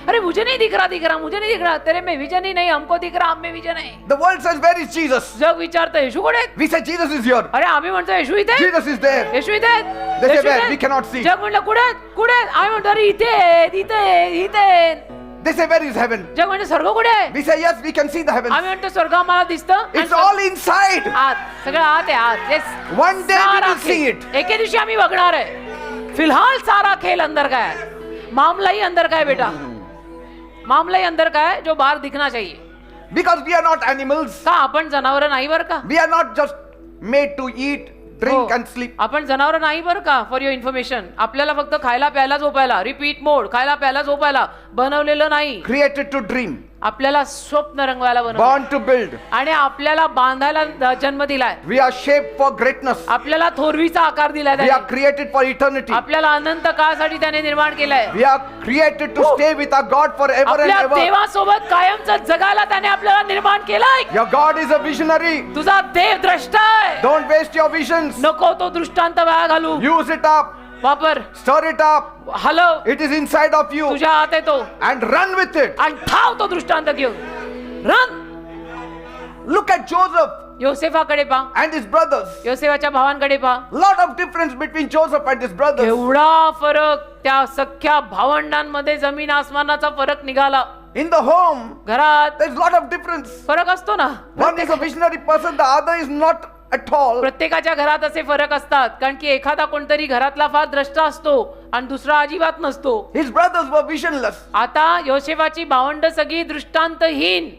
अरे मुझे नहीं दिख रहा, मुझे नहीं दिख रहा, तेरे में विजन ही नहीं, हमको दिख रहा, हम में विजन है. The world says, where is Jesus? जग विचारतं येशू कुठे आहेत? We say Jesus is here. अरे आम्ही म्हणतो येशू इथे आहेत. Jesus is there. येशू इथे आहेत. They say Yeshu where? इथे We आहेत. cannot see. जग म्हणलं कुठे आहेत? कुठे आहेत? आम्ही म्हणतो अरे इथे आहेत, इथे आहेत, इथे आहेत. They say, where is heaven? जग म्हणजे स्वर्ग कुठे आहे? We say, yes, we can see the heavens. आम्ही म्हणतो स्वर्ग आम्हाला दिसतं. It's all inside. आत, सगळं आत आहे, आत. Yes. One day we Sara will see खेळ. it. एके दिवशी आम्ही बघणार आहे. फिलहाल सारा खेळ अंदर का है, मामला ही अंदर का है बेटा. मामला ही अंदर का है जो बाहर दिखना चाहिए. Because we are not animals. का आपण जनावर नाही बरं का. We are not just made to eat, drink हो. and sleep. आपण जनावर नाही बरं का. फॉर युअर इन्फॉर्मेशन, आपल्याला फक्त खायला प्यायला झोपायला, रिपीट मोड, खायला प्यायला झोपायला बनवलेलं नाही. Created to dream. आपल्याला स्वप्न रंगवायला बनवलं Born to build. आणि आपल्याला बांधायला जन्म दिलाय. We are shaped for greatness. आपल्याला थोरवीचा आकार दिलाय We are त्याने. created for eternity. आपल्याला अनंत काळासाठी त्याने निर्माण केलंय. We are created to stay with our God forever and आपल्या ever. देवासोबत कायमचं जगायला त्याने आपल्याला निर्माण केलंय. Your God is a visionary. तुझा देव द्रष्टा आहे. Don't waste your visions. नको तो दृष्टांत वाया घालू. Use it up. वापर, Stir it up. हलव. It is inside of you. तुझ्या हात येतो And run with it. आणि धाव तो दृष्टांत घेऊन. रन. Look at Joseph योसेफाकडे पहा, and his brothers. योसेफाच्या भावांकडे पहा. Lot of difference between Joseph and his brothers. एवढा फरक त्या सख्या भावंडांमध्ये, जमीन आसमानाचा फरक निघाला. In the home, घरात there's lot of difference. फरक असतो ना. One is a visionary person, the other is not at all. प्रत्येकाच्या घरात असे फरक असतात, कारण की एखादा कोणतरी घरातला फार द्रष्टा असतो आणि दुसरा अजिबात नसतो. His brothers were visionless. आता योसेफाची भावंड सगळी दृष्टांतहीन,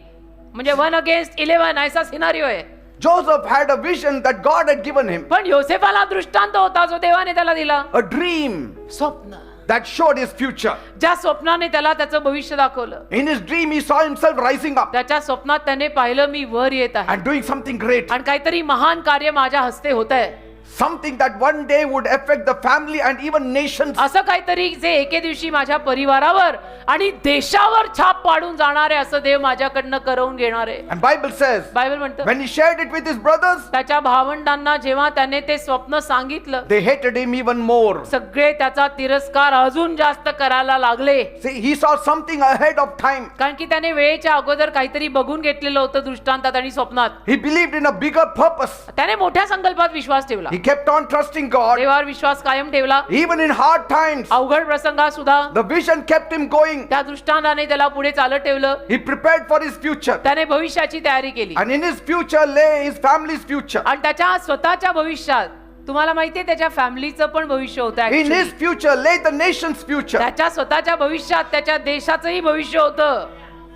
म्हणजे 1 against 11 ऐसा सिनारिओ आहे. Joseph had a vision that God had given him. पण योसेफाला दृष्टांत होता जो देवाने त्याला दिला. A dream स्वप्न, that showed his future. ज्या स्वप्नाने त्याला त्याचं भविष्य दाखवलं. In his dream, he saw himself rising up त्याच्या स्वप्नात त्याने पाहिलं मी वर येत आहे and doing something great. आणि काहीतरी महान कार्य माझ्या हस्ते होत आहे. Something that one day would affect the family and even nations. असं काहीतरी जे एके दिवशी माझ्या परिवारावर आणि देशावर छाप पाडून जाणार आहे, असं देव माझ्याकडनं करवून घेणार आहे. And Bible says, बायबल म्हणतं when he shared it with his brothers, त्याच्या भावंडांना जेव्हा त्याने ते स्वप्न सांगितलं, they hated him even more. सगळे त्याचा तिरस्कार अजून जास्त करायला लागले. See, he saw something ahead of time. कारण की त्याने वेळेच्या अगोदर काहीतरी बघून घेतलेलं होतं दृष्टांतात आणि स्वप्नात. He believed in a bigger purpose. त्याने मोठ्या संकल्पात विश्वास ठेवला. He kept on trusting God. देवावर विश्वास कायम ठेवला. Even in hard times, अवघड प्रसंगात सुद्धा the vision kept him going. त्या दृष्टांताने त्याला पुढे चालत ठेवलं. He prepared for his future. त्याने भविष्याची तयारी केली And in his future lay his family's future. आणि त्याच्या स्वतःच्या भविष्यात तुम्हाला माहितीये त्याच्या फॅमिलीचं पण भविष्य होतं In actually. his future lay the nation's future. त्याच्या स्वतःच्या भविष्यात त्याच्या देशाचंही भविष्य होतं.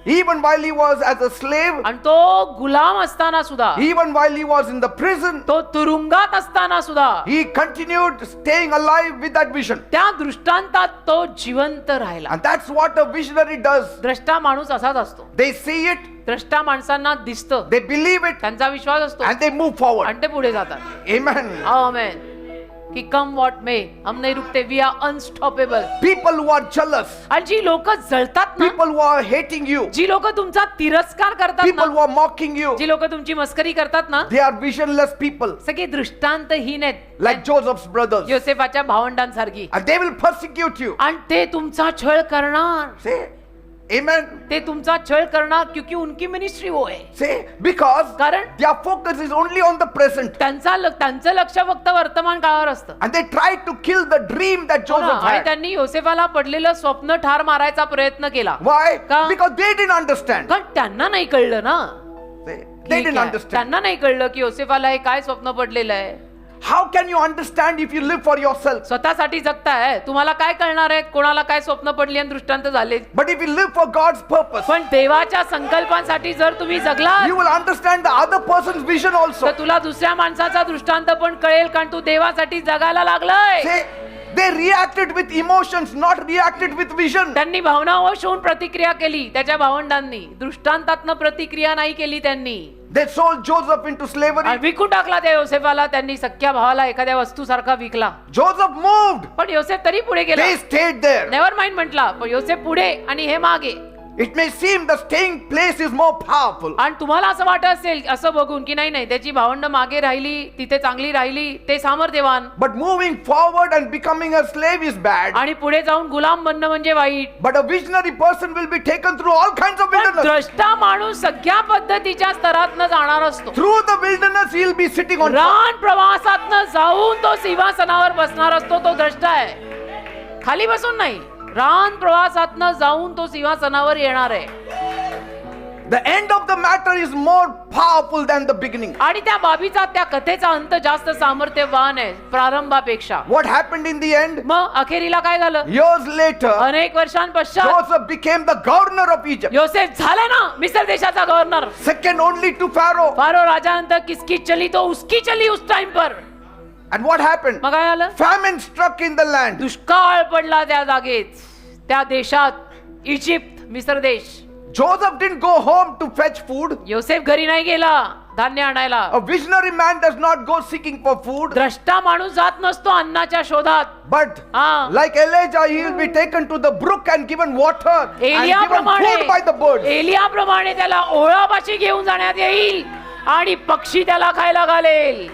Even while he was as a slave, आणि तो गुलाम असताना सुद्धा, even while he was in the prison, तो तुरुंगात असताना सुद्धा he continued staying alive with that vision. त्या दृष्टांतात तो जिवंत राहिला. And that's what a visionary does. द्रष्टा माणूस असाच असतो. They see it, द्रष्टा माणसांना दिसतं, they believe it, त्यांचा विश्वास असतो and they move forward. आणि ते पुढे जातात. Amen. आमेन. की कम व्हॉट मे हम नाही रुकते, we are unstoppable. People who are jealous, आणि जी लोक जळतात ना, people who are hating you, जी लोक तुमचा तिरस्कार करतात people ना, who are mocking you, जी लोक तुमची मस्करी करतात ना, they are visionless people, सगळे दृष्टांतहीन आहेत, like Joseph's brothers, योसेफाच्या भावंडांसारखी. and they will persecute you. आणि ते तुमचा छळ करणार, Say, amen. ते तुमचा छळ करणार, क्योंकि उनकी मिनिस्ट्री वो है. Say, because कारण their focus is only on the present, त्यांचं लक्ष फक्त वर्तमान काळावर असतं. and they try to kill the dream that हो ना, Joseph आणि had. त्यांनी योसेफाला पडलेलं स्वप्न ठार मारायचा प्रयत्न केला. Why? का? Because they didn't understand. कारण त्यांना नाही कळलं ना. Say, they ठीक didn't आहे. understand. त्यांना नाही कळलं की योसेफाला हे काय स्वप्न पडलेलं आहे. How can you understand if you live for yourself? स्वतःसाठी जगताय, तुम्हाला काय कळणार आहे कोणाला काय स्वप्न पडली आणि दृष्टांत झाले. But if you live for God's purpose, पण देवाच्या संकल्पांसाठी जर तुम्ही जगलात, you will understand the other person's vision also. तर तुला दुसऱ्या माणसाचा दृष्टांत पण कळेल, कारण तू देवासाठी जगायला लागलाय. Say, they reacted with emotions, not reacted with vision. त्यांनी भावनावश होऊन प्रतिक्रिया केली. त्याच्या भावंडांनी दृष्टांतातनं प्रतिक्रिया नाही केली. त्यांनी They sold Joseph into slavery. आणि विकून टाकला त्या योसेफाला. त्यांनी सख्या भावाला एखाद्या वस्तूसारखा विकला. Joseph moved. पण योसेफ तरी पुढे गेला. They stayed there. Never mind म्हटला, पण योसेफ पुढे आणि हे मागे. It may seem the staying place is more powerful. आणि तुम्हाला असं वाटत असेल असं बघून की नाही त्याची भावंड मागे राहिली, तिथे चांगली राहिली, ते सामर्थ्यवान. But moving forward and becoming a slave is bad. आणि पुढे जाऊन गुलाम बनणं म्हणजे वाईट. But a visionary person will be taken through all kinds of पण wilderness. द्रष्टा माणूस सगळ्या पद्धतीच्या स्तरातनं जाणार असतो. Through the wilderness he will be sitting on top. रान प्रवासातनं जाऊन तो सिंहासनावर बसणार असतो. तो द्रष्टा आहे, खाली बसून नाही. रान प्रवासातनं जाऊन तो सिंहासनावर येणार आहे. The end of the matter is more powerful than the beginning. आणि त्या बाबीचा, त्या कथेचा अंत जास्त सामर्थ्यवान आहे प्रारंभापेक्षा. What happened in the end? मग अखेरीला काय झालं? Years later, अनेक वर्षांपश्चात Joseph became the governor of Egypt, योसेफ झाला ना मिस्र देशाचा governor. second only to Pharaoh. Pharaoh राजानंतर किसकी चली तो उसकी चली उस टाइम पर. And what happened? मग काय झालं? Famine struck in the land. दुष्काळ पडला त्या जागेत, त्या देशात, इजिप्त, मिस्र देश. Joseph didn't go home to fetch food. योसेफ घरी नाही गेला धान्य आणायला. A visionary man does not go seeking for food. द्रष्टा माणूस जात नसतो अन्नाच्या शोधात. But हा. like Elijah, he will be taken to the brook and given water and given एलियाप्रमाणे food by the birds. एलियाप्रमाणे त्याला ओळापाशी घेऊन जाण्यात येईल आणि पक्षी त्याला खायला घालेल.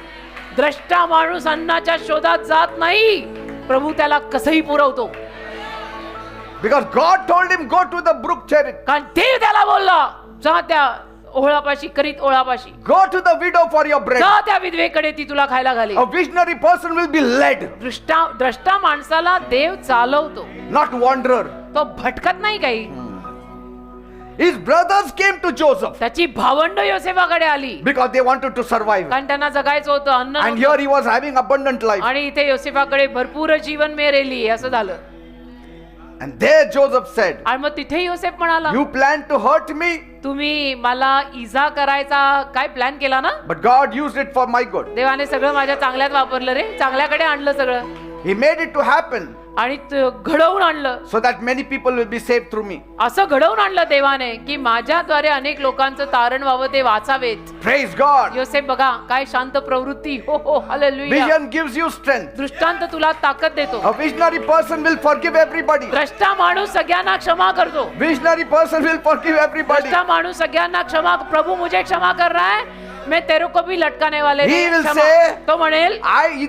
द्रष्टा माणूस अन्नाच्या शोधात जात नाही, प्रभू त्याला कसंही पुरवतो. Because God told him, go to the brook Cherith. कारण देव त्याला बोलला, जा त्या ओळापाशी, करीत ओळापाशी, Go to the widow for your bread. जा त्या विधवेकडे, ती तुला खायला घालेल. A visionary person will be led, द्रष्टा माणसाला देव चालवतो, not wanderer. तो भटकत नाही काही. His brothers came to Joseph त्याची भावंड योसेफाकडे आली, because they wanted to survive. कारण त्यांना जगायचं होतं, अन्न And नव्हतं. here he was having abundant life. आणि इथे योसेफाकडे भरपूर जीवन मेरेली, असं झालं. And there Joseph said, आणि मग तिथे योसेफ म्हणाला, you plan to hurt me, तुम्ही मला इजा करायचा काय प्लॅन केला ना, but God used it for my good. देवाने सगळं माझ्या चांगल्यात वापरलं रे, चांगल्याकडे आणलं सगळं. He made it to happen आणि घडवून आणलं, so that many people will be saved through me. असं घडवून आणलं देवाने की माझ्याद्वारे अनेक लोकांचं तारण व्हावं, ते वाचावेत. Praise God. योसेफ बघा काय शांत प्रवृत्ती. हो हो, hallelujah. Vision gives you strength. दृष्टांत तुला ताकद देतो. A visionary person will forgive everybody. द्रष्टा माणूस सगळ्यांना क्षमा करतो. Visionary person will forgive everybody. द्रष्टा माणूस सगळ्यांना क्षमा, प्रभु मुझे क्षमा कर रहा है, मैं तेरे को भी लटकाने वाले He हैं, will क्षमा. say, तो म्हणेल,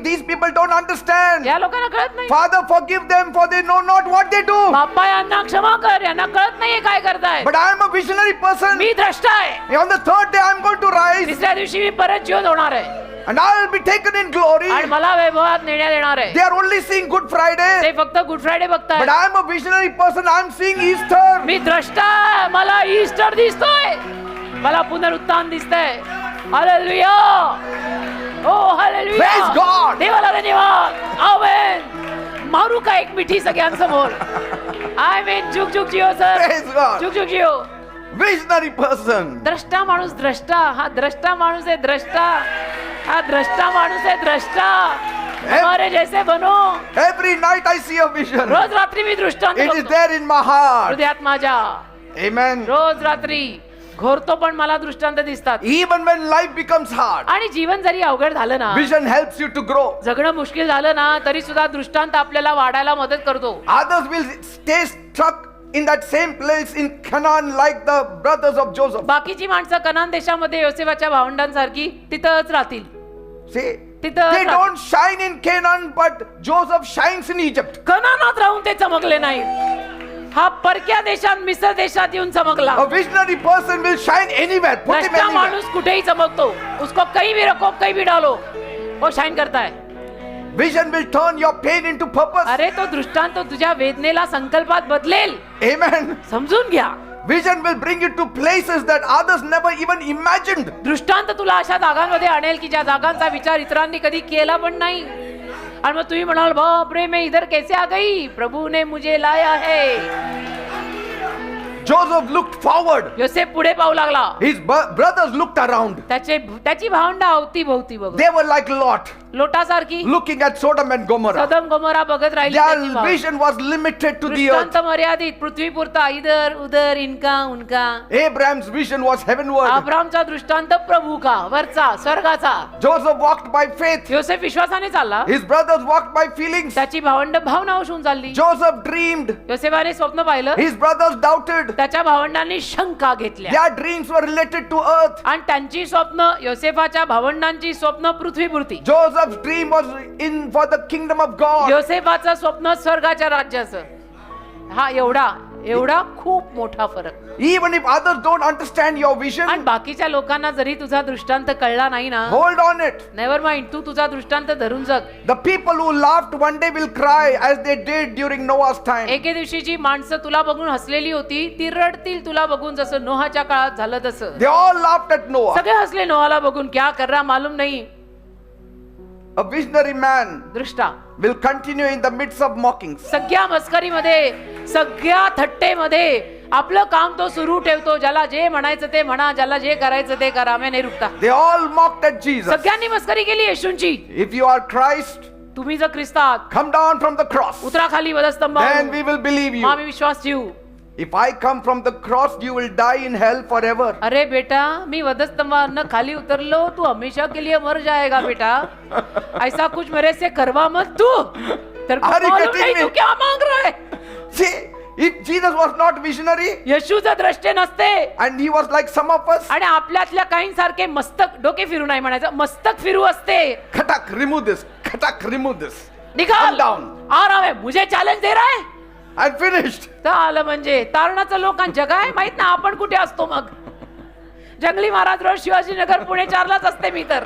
These people don't understand. या लोकांना कळत नाही. Father, forgive them for they know not what they do. बाप्पा यांना क्षमा कर, यांना कळत नाहीये काय करताय. But I am a visionary person. मी द्रष्टा आहे. On the third day I am going to rise तिसऱ्या दिवशी मी परत जीवन होणार आहे and I will be taken in glory. आणि मला वैभवात नेण्यात येणार आहे. They are only seeing Good ते Friday. फक्त गुड फ्रायडे But बघताय. I am a visionary person. I am seeing Easter. मी द्रष्टा आहे, मला ईस्टर दिसतोय, मला पुनरुत्थान दिसतंय. हालेलुया. ओ हालेलुया. Praise God. देवाला धन्यवाद. आमेन. मारू का एक मिठी सगळ्यांसमोर? आमेन. झुक झुक जिओ सर. Praise God. झुक झुक जिओ. Visionary person. द्रष्टा माणूस द्रष्टा, हा द्रष्टा माणूस आहे द्रष्टा, हा द्रष्टा माणूस आहे द्रष्टा. हमारे जैसे बनो. Every night I see a vision. रोज रात्री मी दृष्टांत It is बघतो. there in my heart. हृदयात माझ्या Amen. रोज रात्री घोरतो पण मला दृष्टांत दिसतात. Even when life becomes hard, आणि जीवन जरी अवघड झालं ना, vision helps you to grow. जगणं मुश्किल झालं ना, तरी सुद्धा दृष्टांत आपल्याला वाढायला मदत करतो. Others will stay stuck in that same place in Canaan like the brothers of Joseph. बाकीची माणसं कनान देशामध्ये योसेफाच्या भावंडांसारखी तिथंच राहतील. See, तिथं they don't shine in Canaan, but Joseph shines in Egypt. कनानात राहून ते चमकले नाही. हा परक्या देशात, मिसर देशात येऊन चमकला. A visionary person will shine anywhere. Put him नष्टा anywhere. माणूस कुठेही चमकतो. उसको कहीं भी रखो, कहीं भी डालो, वो शाइन करता है. Vision will turn your pain into purpose. अरे तो दृष्टांत तुझ्या वेदनेला संकल्पात बदलेल. Amen. समजून घ्या. Vision will bring you to places that others never even imagined. दृष्टांत तुला अशा जागांमध्ये आणेल की ज्या जागांचा विचार इतरांनी कधी केला पण नाही. आणि मग तुम्ही म्हणाल, बाप रे, मैं इधर कैसे आ गई, प्रभु ने मुझे लाया है. Joseph looked forward. योसेफ पुढे पाहू लागला. His brothers looked around. त्याची भावंड अवतीभोवती बघत, They were like Lot, लोटासारखी looking at Sodom and Gomorrah. Sodom Gomorrah बघत राहिली. त्याची Their भावंड. vision was limited to the earth. दृष्टांत मर्यादित, पृथ्वी पुरता, इधर उधर, इनका उनका. Abraham's vision was heavenward. अब्रामचा दृष्टांत प्रभू का, वरचा, स्वर्गाचा. Joseph walked by faith. योसेफ विश्वासाने चालला. His brothers walked by feelings. त्याची भावंड भावना होऊन चालली. Joseph dreamed. योसेफाने स्वप्न पाहिलं. His brothers doubted. त्याच्या भावंडांनी शंका घेतल्या. Their dreams were related to earth. आणि त्यांची स्वप्न, योसेफाच्या भावंडांची स्वप्न पृथ्वीपुरती. Joseph's dream was in for the kingdom of God. योसेफाचं स्वप्न स्वर्गाच्या राज्याचं. हा एवढा खूप मोठा फरक. Even if others don't understand your vision, आणि बाकीच्या लोकांना जरी तुझा दृष्टांत कळला नाही ना, hold on it. Never mind, तू तुझा दृष्टांत धरून जग. The people who laughed one day will cry as they did during Noah's time. एके दिवशी जी माणसं तुला बघून हसलेली होती, ती रडतील तुला बघून, जसं नोहाच्या काळात झालं तसं. They all laughed at Noah. सगळे हसले नोहाला बघून. क्या कर रहा मालूम नहीं. A visionary man दृष्टा will continue in the midst of mockings. सगळ्या मस्करीमध्ये, सगळ्या थट्टेमध्ये आपलं काम तो सुरू ठेवतो. ज्याला जे म्हणायचं ते म्हणा, ज्याला जे करायचं ते करा, मैं नाही रुकता. They all mocked at Jesus. सगळ्यांनी मस्करी केली येशूंची. If you are Christ, तुम्ही जर ख्रिस्त आहात, come down from the cross. उतरा खाली वधस्तंभावरून. Then we will believe you. मग आम्ही विश्वास ठेवू. If I come from the cross, you will die in hell forever. अरे बेटा, मी वधस्तंभावरनं खाली उतरलो, तू हमेशा के लिए मर जाएगा बेटा. ऐसा कुछ मेरे से करवा मत तू. तेरे को Are you मालूम getting नहीं me? तू क्या मांग रहा है. See, if Jesus was not visionary येशूचे द्रष्टे नसते and he was like some of us, आणि आपल्यातल्या काहींसारखे मस्तक, डोके फिरू नाही म्हणायचं, मस्तक फिरू असते. khatak, remove this, khatak, remove this. निकाल. Come down. आ रहा है, मुझे चॅलेंज दे रहा है. And finished. तर आलं म्हणजे तारणाचं लोकांना जग आहे माहित ना, आपण कुठे असतो मग. जंगली महाराज रोड, शिवाजीनगर, पुणे 4लाच असते मी तर.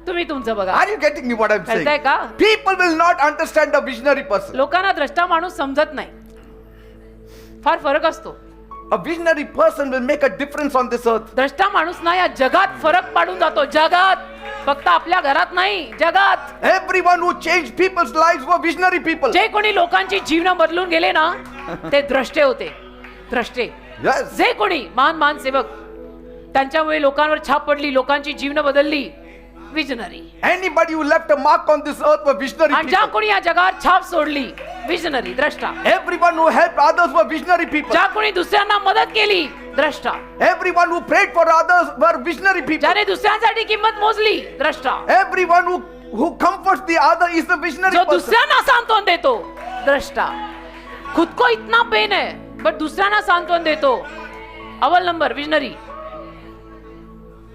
तुम्ही तुमचं बघा. Are you getting me what I'm saying? कळतंय का? People will not understand a visionary person. लोकांना द्रष्टा माणूस समजत नाही. फार फरक असतो. A visionary person will make a difference on this earth. द्रष्टा माणूस ना या जगात फरक पाडून जातो. जगात, फक्त आपल्या घरात नाही, जगात. Everyone who changed people's lives were visionary people. जे कोणी लोकांची जीवन बदलून गेले ना, ते द्रष्टे होते. द्रष्टे. Yes. जे कोणी महान सेवक, त्यांच्यामुळे लोकांवर छाप पडली, लोकांची जीवन बदलली. Visionary. Anybody who left a mark on this earth were visionary आणि ज्या people. कोणी या जगावर छाप सोडली, विजनरी, द्रष्टा. Everyone who helped others were visionary people. ज्या कोणी दुसऱ्यांना मदत केली, द्रष्टा. Everyone who prayed for others were visionary people. ज्याने दुसऱ्यांसाठी किंमत मोजली, द्रष्टा. Everyone who comforts the other is a visionary जो person. दुसऱ्यांना सांत्वन देतो, द्रष्टा. खुद को इतना पेन है बट दुसऱ्यांना सांत्वन देतो, अव्वल नंबर विजनरी.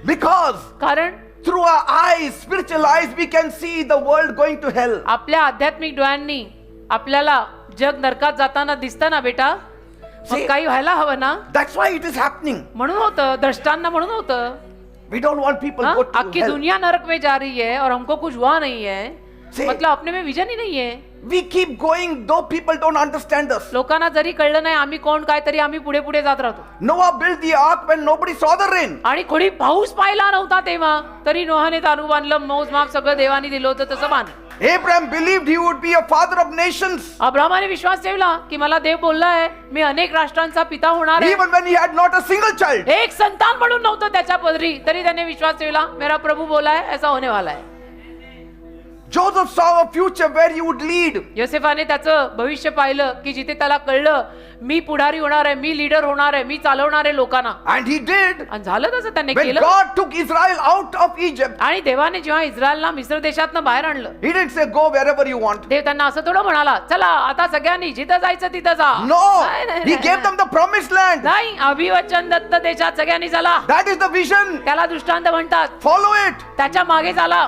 Because कारण through our eyes, spiritual eyes, we can see the world going to hell. आपल्या आध्यात्मिक डोळ्यांनी आपल्याला जग नरकात जाताना दिसतं ना बेटा. मग See- काही व्हायला हवं ना. That's why it is happening. म्हणून होतं, द्रष्टांना म्हणून होतं. We don't want people हाँ? go to आपकी hell. दुनिया नरक में जा रही है और हमको कुछ हुआ नहीं है. See- मतलब अपने में विजन ही नहीं है. We keep going though people don't understand us. लोकांना जरी कळलं नाही आम्ही कोण काय, तरी आम्ही पुढे पुढे जात राहतो. Noah built the ark when nobody saw the rain. आणि कोणी पाऊस पाहिला नव्हता तेव्हा, तरी नोहाने तारू बांधलं, मोजमाप सगळं देवानी दिलं होतं तसं बांध. Abraham believed he would be a father of nations. अब्रामाने विश्वास ठेवला की मला देव बोलला आहे, मी अनेक राष्ट्रांचा पिता होणार आहे. Even when he had not a single child. एक संतान म्हणून नव्हतं त्याच्या पदरी, तरी त्याने विश्वास ठेवला, मेरा प्रभु बोला है ऐसा होने वाला है. Joseph saw a future where he would lead. योसेफाने त्याचं भविष्य पाहिलं की जिथे त्याला कळलं मी पुढारी होणार आहे, मी लीडर होणार आहे, मी चालवणार आहे लोकांना. And he did. आणि झालं तसं त्याने When केलं. God took Israel out of Egypt, आणि देवाने जेव्हा इस्रायलला मिस्र देशातनं बाहेर आणलं, he didn't say go wherever you want. देव त्यांना असं थोडं म्हणाला चला आता सगळ्यांनी जिथं जायचं तिथं जा. No, नाही, नाही, he नाही, gave them the promised land. नाही, अभिवचन दत्त देशात सगळ्यांनी चला. That is the vision. त्याला दृष्टांत म्हणतात. Follow it. त्याच्या मागे चाला.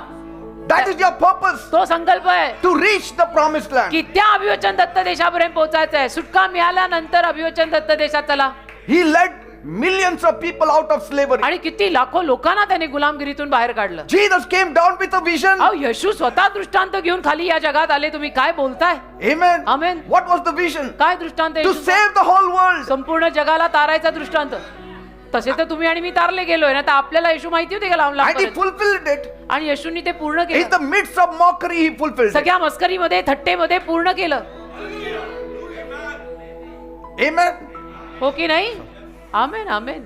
That is your purpose, तो संकल्प आहे to reach the promised land. की त्या अभिवचन दत्त देशापर्यंत पोहोचायचं आहे. सुटका मिळाल्यानंतर अभिवचन दत्त देशात चला. He led millions of people out of slavery. आणि किती लाखो लोकांना त्याने गुलामगिरीतून बाहेर काढलं. Jesus came down with a vision. अहो येशू स्वतः दृष्टांत घेऊन खाली या जगात आले. तुम्ही काय बोलताय? Amen. Amen. What was the vision? काय दृष्टांत आहे To येशूचा? save the whole world. संपूर्ण जगाला तारायचा दृष्टांत. तसे तर तुम्ही आणि मी तारले गेलोय ना, तर आपल्याला येशू माहिती होते का लांब And he लांब. fulfilled it. आणि येशूंनी ते पूर्ण In केलं. the midst of mockery, he fulfilled it. सगळ्या मस्करीमध्ये थट्टेमध्ये पूर्ण केलं. Amen. हो की नाही? आमेन आमेन.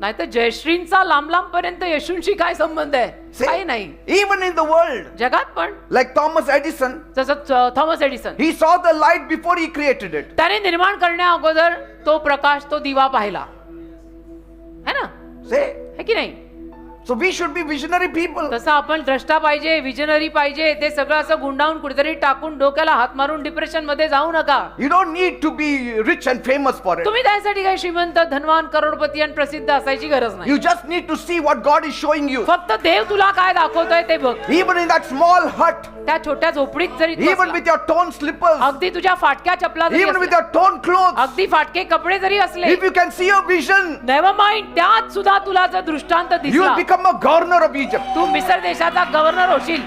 नाही तर जयश्रींचा लांब लांब पर्यंत येशूंशी काय संबंध आहे? See, काही नाही. even in the world, जगात पण like Thomas Edison, जसं Thomas Edison, he saw the light before he created it. त्याने निर्माण करण्या अगोदर तो प्रकाश, तो दिवा पाहिला है ना, Say, है की नाही? so we should be visionary people. तसं आपण द्रष्टा पाहिजे, विजनरी पाहिजे. ते सगळं असं गुंडाळून कुठेतरी टाकून डोक्याला हात मारून डिप्रेशन मध्ये जाऊ नका. You don't need to be rich and famous for it. तुम्ही त्यासाठी काही श्रीमंत, धनवान, करोडपती आणि प्रसिद्ध असायची गरज नाही. You just need to see what God is showing you. फक्त देव तुला काय दाखवतोय ते बघ. Even in that small hut, त्या छोट्या झोपडीत जरी तू even असला, with your torn slippers, अगदी तुझ्या फाटक्या चपला जरी even with असल्या, your torn clothes, अगदी फाटके कपडे जरी असले, if you can see a vision, never mind, त्यात सुद्धा तुला जर दृष्टांत you दिसला, will become a governor of Egypt. तू मिसर देशाचा गव्हर्नर होशील.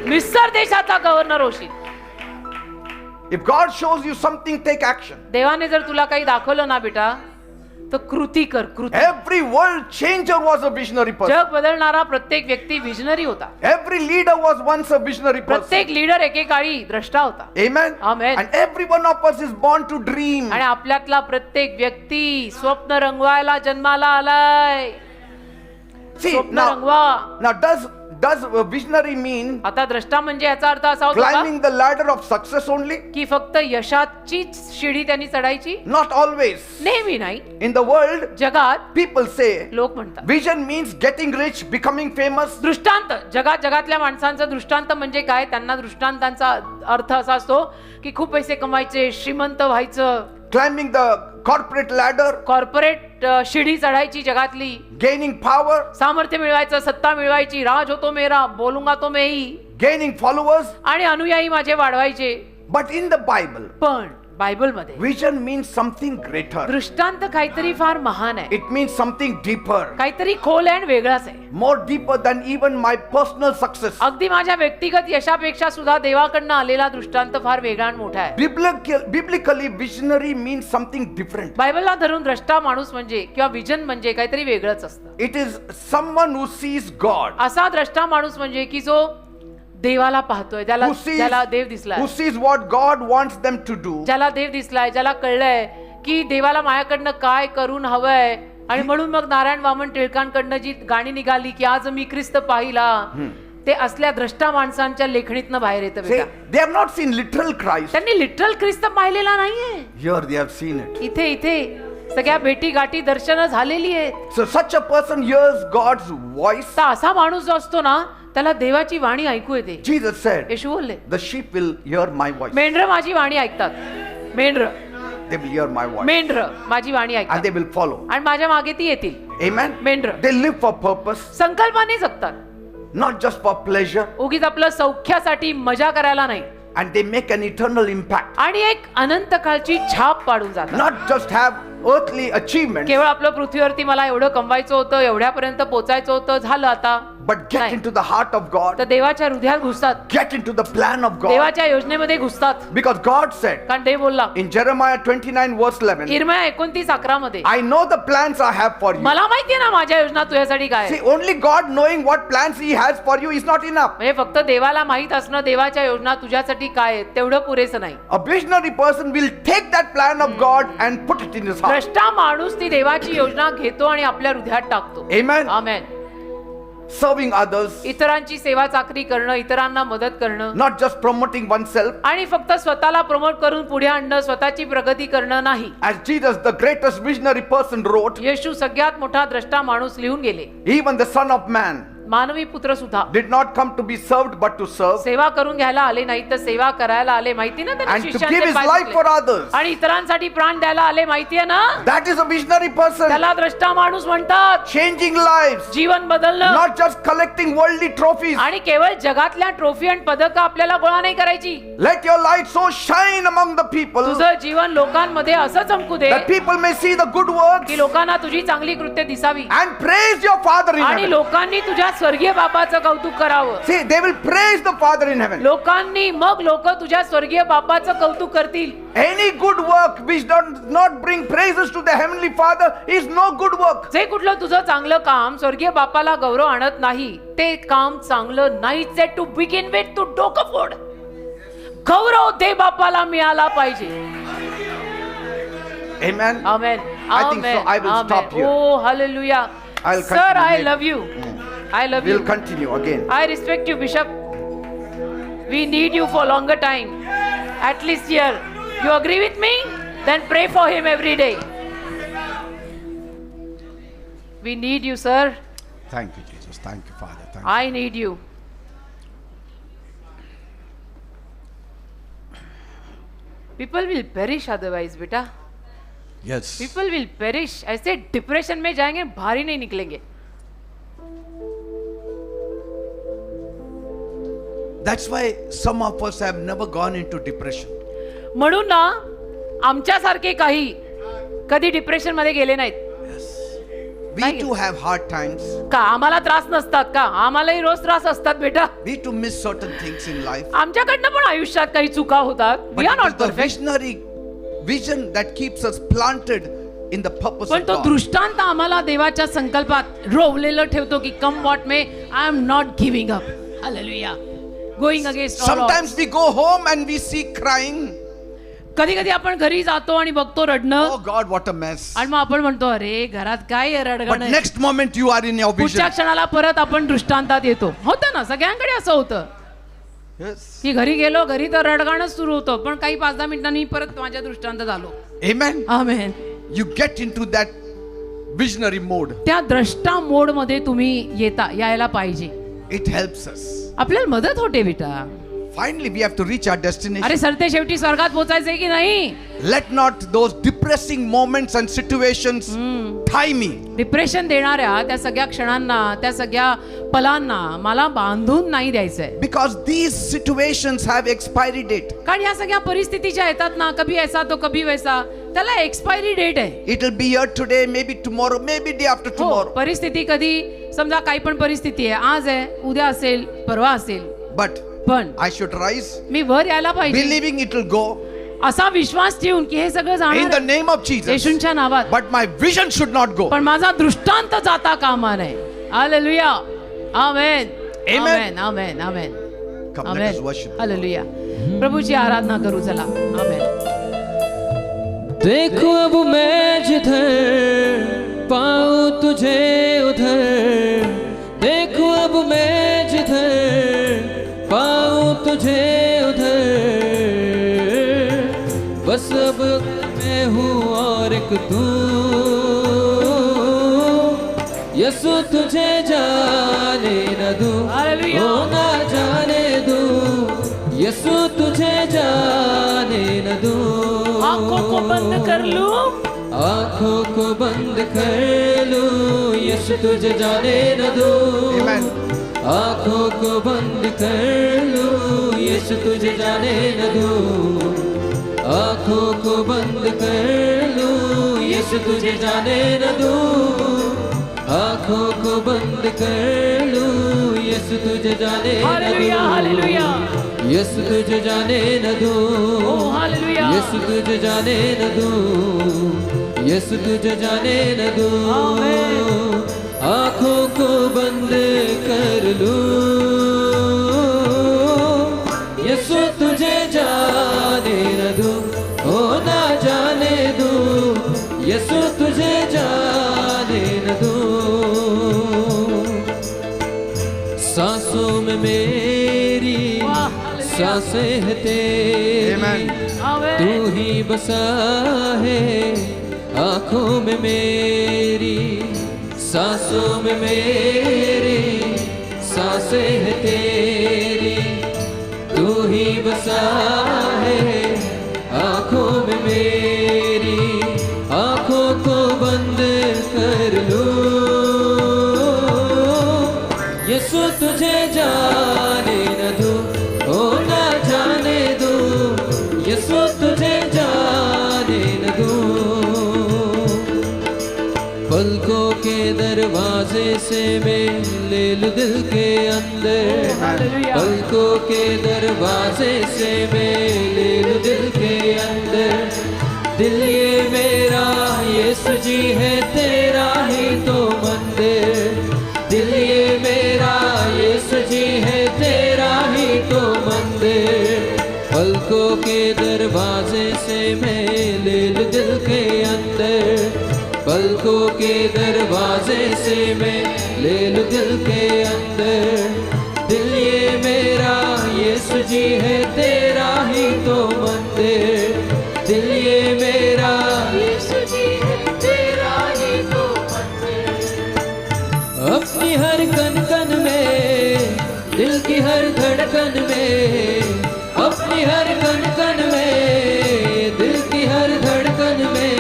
मिसर देशाचा गव्हर्नर होशील. If God shows you something, take action. देवाने जर तुला काही दाखवलं ना बेटा, तर कृती कर. कृती. Every world changer was a visionary person. जग बदलणारा प्रत्येक व्यक्ती विजनरी होता. Every leader was once a visionary person. प्रत्येक लीडर एकेकाळी द्रष्टा होता. Amen. Amen. And every one of us is born to dream. आणि आपल्यातला प्रत्येक व्यक्ती स्वप्न रंगवायला जन्माला आलाय. See, स्वप्न now, रंगवा. does a visionary mean आता द्रष्टा म्हणजे याचा अर्थ असा होता का climbing the ladder of success only? की फक्त यशाचीच शिडी त्यांनी चढायची? Not always. नेहमी नाही. In the world, जगात people say लोक म्हणतात vision means getting rich, becoming famous. दृष्टांत, जगातल्या माणसांचा दृष्टांत म्हणजे काय? त्यांना दृष्टांतांचा अर्थ असा असतो की खूप पैसे कमायचे, श्रीमंत व्हायचं, Climbing the corporate ladder, corporate शिडी चढायची जगातली, gaining power, सामर्थ्य मिळवायचं, सत्ता मिळवायची, राज होतो मेरा, बोलूंगा तो मैं ही, gaining followers. आणि अनुयायी माझे वाढवायचे. But in the Bible, पण बायबलमध्ये vision means something greater. दृष्टांत काहीतरी फार महान आहे, It means something deeper, काहीतरी खोल आणि वेगळाच आहे. more deeper than even my personal success. अगदी माझ्या व्यक्तिगत यशापेक्षा सुद्धा देवाकडनं आलेला दृष्टांत फार वेगळा आणि मोठा आहे. Biblically, visionary means something different. बायबलला धरून द्रष्टा माणूस म्हणजे किंवा विजन म्हणजे काहीतरी वेगळंच असतं. It is someone who sees God, असा द्रष्टा माणूस म्हणजे की जो देवाला पाहतोय, ज्याला ज्याला देव दिसलाय, who sees what God wants them to do. ज्याला देव दिसलाय, ज्याला कळलंय की देवाला माझ्याकडनं काय करून हवंय. आणि म्हणून मग नारायण वामन टिळकांकडनं जी गाणी निघाली की आज मी ख्रिस्त पाहिला, ते असल्या द्रष्टा माणसांच्या लेखणीतनं बाहेर येतं Say, बेटा. they have not seen literal Christ. त्यांनी लिटरल ख्रिस्त पाहिलेला नाहीये. Here they have seen it. इथे इथे सगळ्या भेटी गाठी दर्शनं झालेली आहेत. So such a person hears God's voice. तर असा माणूस जो असतो ना, त्याला देवाची वाणी ऐकू येते. Jesus said, येशू बोलले, the sheep will hear my voice. मेंढरं माझी वाणी ऐकतात. मेंढरं They will hear my voice. मेंढरं माझी वाणी And ऐकतात they will follow. आणि माझ्या मागे ती येतील. Amen. मेंढरं They live for purpose, संकल्पाने जगतात, not just for pleasure. उगीच आपलं सौख्यासाठी मजा करायला नाही. And they make an eternal impact. आणि एक अनंत काळची छाप पाडून जातात. Not just have earthly achievements, केवळ आपलं पृथ्वीवरती मला एवढं कमवायचं होतं, एवढ्यापर्यंत पोचायचं होतं, झालं आता. but get नाही. into the heart of God. तर देवाच्या हृदयात घुसतात, Get into the plan of God. देवाच्या योजनेमध्ये घुसतात. Because God said कारण देव बोलला in Jeremiah 29 verse 11, इर्मया 29:11 मध्ये, I know the plans I have for you. मला माहितीये ना माझ्या योजना तुझ्यासाठी काय आहे. See, only God knowing what plans He has for you is not enough. म्हणजे फक्त देवाला माहित असणं देवाच्या योजना तुझ्यासाठी काय आहेत तेवढं पुरेसं नाही. A visionary person will take that plan of God and put it in his heart. द्रष्टा माणूस ती देवाची योजना घेतो आणि आपल्या हृदयात टाकतो. Amen. आमेन. serving others, इतरांची सेवा चाकरी करणं, इतरांना मदत करणं, not just promoting oneself. आणि फक्त स्वतःला प्रमोट करून पुढे आणणं, स्वतःची प्रगती करणं नाही. As Jesus, the greatest visionary person, wrote, येशू सगळ्यात मोठा द्रष्टा माणूस लिहून गेले. even the Son of Man मानवी पुत्र सुद्धा did not come to be served but to serve सेवा करून घ्यायला आले नाही तर सेवा करायला आले. माहिती ना त्यांनी and to शिष्यांचे give his पाय life धुतले. for others. आणि इतरांसाठी प्राण द्यायला आले. माहितीये ना, That is a visionary person, त्याला द्रष्टा माणूस म्हणतात. changing lives, जीवन बदलणं, not just collecting worldly trophies. आणि केवळ जगातल्या ट्रॉफी आणि पदक आपल्याला गोळा नाही करायची. Let your light so shine among the people तुझं जीवन लोकांमध्ये असं चमकू दे that people may see the good works की लोकांना तुझी चांगली कृत्य दिसावी and praise your Father in आणि heaven. लोकांनी तुझ्या स्वर्गीय बापाचं कौतुक करावं. See, they will praise the Father in heaven. लोकांनी मग लोक तुझ्या स्वर्गीय बापाचं कौतुक करतील. Any good work which does not bring praises to the heavenly Father is no good work. जे कुठलं तुझं चांगलं काम स्वर्गीय बापाला गौरव आणत नाही ते काम चांगलं नाहीच आहे. टू बिगिन विथ तू डोकं फोड. गौरव दे बापाला मिळाला पाहिजे. Amen. Amen. I think so. I will stop here. Oh, hallelujah. I'll Sir, continue I later. love you. I love We'll you. continue again. I respect you, Bishop. We need you for longer time. At least here. You agree with me? Then pray for him every day. We need you, sir. Thank you, Jesus. Thank you, Father. Thank you. I need you. People will perish otherwise, beta. Yes. People will perish. ऐसे depression में जाएंगे, बाहर ही नहीं निकलेंगे. That's why some of us have never gone into depression. म्हणून ना आमच्यासारखे काही कधी डिप्रेशन मध्ये गेले नाहीत. We too have hard times. का आम्हाला त्रास नसतात का? आम्हालाही रोज त्रास असतात बेटा. We too miss certain things in life. आमच्याकडनं पण आयुष्यात काही चुका होतात. But We are it is not the perfect. visionary vision that keeps us planted in the purpose पण of तो God. दृष्टांत आम्हाला देवाच्या संकल्पात रोवलेलं ठेवतो की come what may I am not giving up. Hallelujah. Going against all. Sometimes we go home and we see crying. कधी कधी आपण घरी जातो आणि बघतो रडणं. Oh God, what a mess. आणि मग आपण म्हणतो अरे घरात काय But रडगणं. next moment you are in your vision. पुढच्या क्षणाला परत आपण दृष्टांतात येतो. होतं ना, सगळ्यांकडे असं होतं Yes. की घरी गेलो, घरी तर रडगाणच सुरू होतं, पण काही 5-10 मिनिटांनी परत माझ्या दृष्टांतात आलो. Amen. Amen. You get into that visionary mode. त्या द्रष्टा मोड मध्ये तुम्ही यायला पाहिजे. It helps us. आपल्याला मदत होते बेटा. Finally, we have to reach our destination. अरे सरते शेवटी स्वर्गात पोहोचायचंय की नाही. Let not those depressing moments and situations tie me. Depression देणाऱ्या त्या सगळ्या क्षणांना, त्या सगळ्या पलांना मला बांधून नाही द्यायचंय. Because these situations have expiry date. कारण या सगळ्या परिस्थिती ज्या येतात ना, कभी ऐसा तो कभी वैसा, त्याला एक्सपायरी डेट आहे. It will be here today, maybe tomorrow, maybe day after हो, tomorrow. परिस्थिती कधी समजा काही पण परिस्थिती आहे, आज आहे, उद्या असेल, परवा असेल, But पण I should rise, मी वर यायला पाहिजे believing it will go असा विश्वास ठेवून की हे सगळं in the जाणार name of Jesus. येशूंच्या नावात. But my vision should not go. पण माझा दृष्टांत जाता कामा नये. हालेलुया. आमेन. Amen. आमेन. आमेन. आमेन. Come, let us आमेन. worship. हालेलुया. प्रभूची आराधना करू चला. आमेन. देखो अब मैं जिधर पाऊं तुझे उधर. देखो अब मैं जिधर पाऊं तुझे उधर. बस अब मैं हूँ और एक तू. यसु तुझे जाने न दूं. हालेलुया. ओ ना जाने दूं. यसु तुझे जाने न दूं. आंखों को बंद कर लूं. आंखों को बंद कर लूं. यसु तुझे जाने न दूं. Amen. आंखों को बंद कर लूं. यसु तुझे जाने न दूं. आंखों को बंद कर लूं. यसु तुझे जाने न दूं. आंखों को बंद कर लूं. यसु तुझे जाने न हालेलुया. दूं. हालेलुया. यसु तुझे जाने न दूं. ओ हालेलुया. यसु तुझे जाने न दूं. यसु तुझे जाने न दूं. आमेन. आंखों को बंद कर लूं. यसु तुझे जाने न दूं. ओ ना जाने दूं. यसु तुझे जाने न दूं. सांसों में मेरी सांसें है तेरी Amen. तू ही बसा है आँखों में मेरी सांसों में मेरी सांसें है तेरी तू ही बसा है आँखों में मेरी आँखों को बंद कर लूं यीशु तुझे जाने न दूं ओ ना जाने दूं यीशु तुझे जाने न दूं पलकों के दरवाजे से मैं ले लूं दिल के अंदर पलकों के दरवाजे से मैं ले लूं दिल के अंदर दिल ये मेरा यीशु जी है तेरा ही तो मंदिर दिल ये मेरा यीशु जी है तेरा ही तो मंदिर पलकों के दरवाजे से मैं ले लूं दिल के अंदर पलकों के दरवाजे से मैं ले लूं दिल के अंदर दिल ये मेरा यीशु जी है तेरा ही तो मंदिर दिल ये मेरा यीशु जी है तेरा ही तो मंदिर अपनी हर कन कन में दिल की हर धड़कन में अपनी हर कन कन में दिल की हर धड़कन में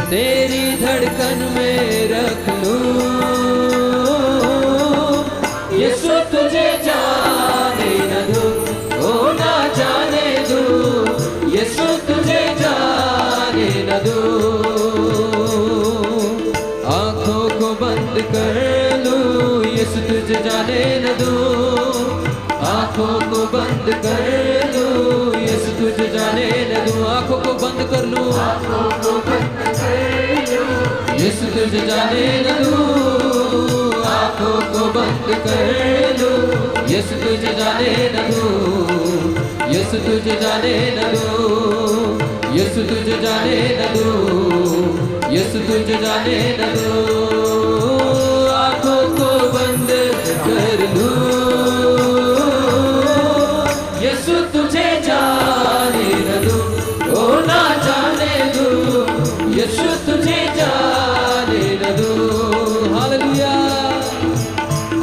तेरी धड़कन में रख लूं यीशु तुझे जाने न दूं ओ ना जाने दूं यीशु तुझे जाने न दूं आँखों को बंद कर लूं यीशु तुझे जाने न दूं आँखों को बंद कर लूं यीशु तुझे जाने न दूं आँखों को बंद कर लूं यीशु तुझे जाने न दूं आँखों को बंद कर लूं यीशु तुझे जाने न दूं यीशु तुझे जाने न दूं यीशु तुझे जाने न दूं यीशु तुझे जाने न दूं आँखों को बंद कर लूं यीशु तुझे जाने न दूं ओ ना जाने दूं यीशु तुझे जाने न दूं hallelujah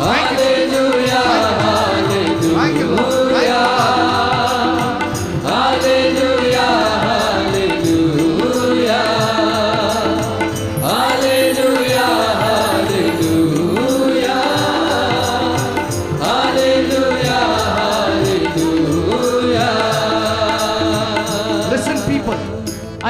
hallelujah hallelujah hallelujah hallelujah hallelujah hallelujah hallelujah hallelujah Listen, people.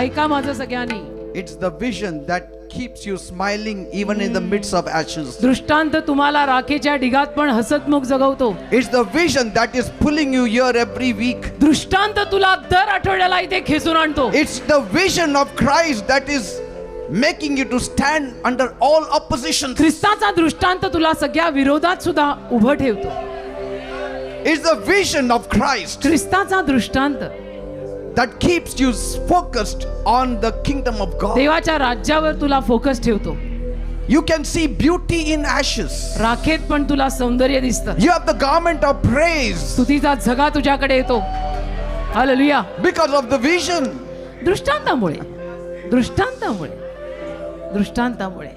ऐका माझं सगळ्यांनी It's the vision that keeps you smiling even in the midst of ashes. दृष्टांत तुम्हाला राखेच्या ढिगात पण हसतमुख जगवतो It's the vision that is pulling you here every week. दृष्टांत तुला दर आठवड्याला इथे खेचून आणतो It's the vision of Christ that is making you to stand under all opposition. ख्रिस्ताचा दृष्टांत तुला सगळ्या विरोधात सुद्धा उभं ठेवतो It's the vision of Christ ख्रिस्ताचा दृष्टांत that keeps you focused on the kingdom of God. देवाच्या राज्यावर तुला फोकस ठेवतो You can see beauty in ashes. राखेत पण तुला सौंदर्य दिसतं You have the garment of praise स्तुतीचा झगा तुझ्याकडे येतो hallelujah because of the vision. दृष्टांतामुळे दृष्टांतामुळे दृष्टांतामुळे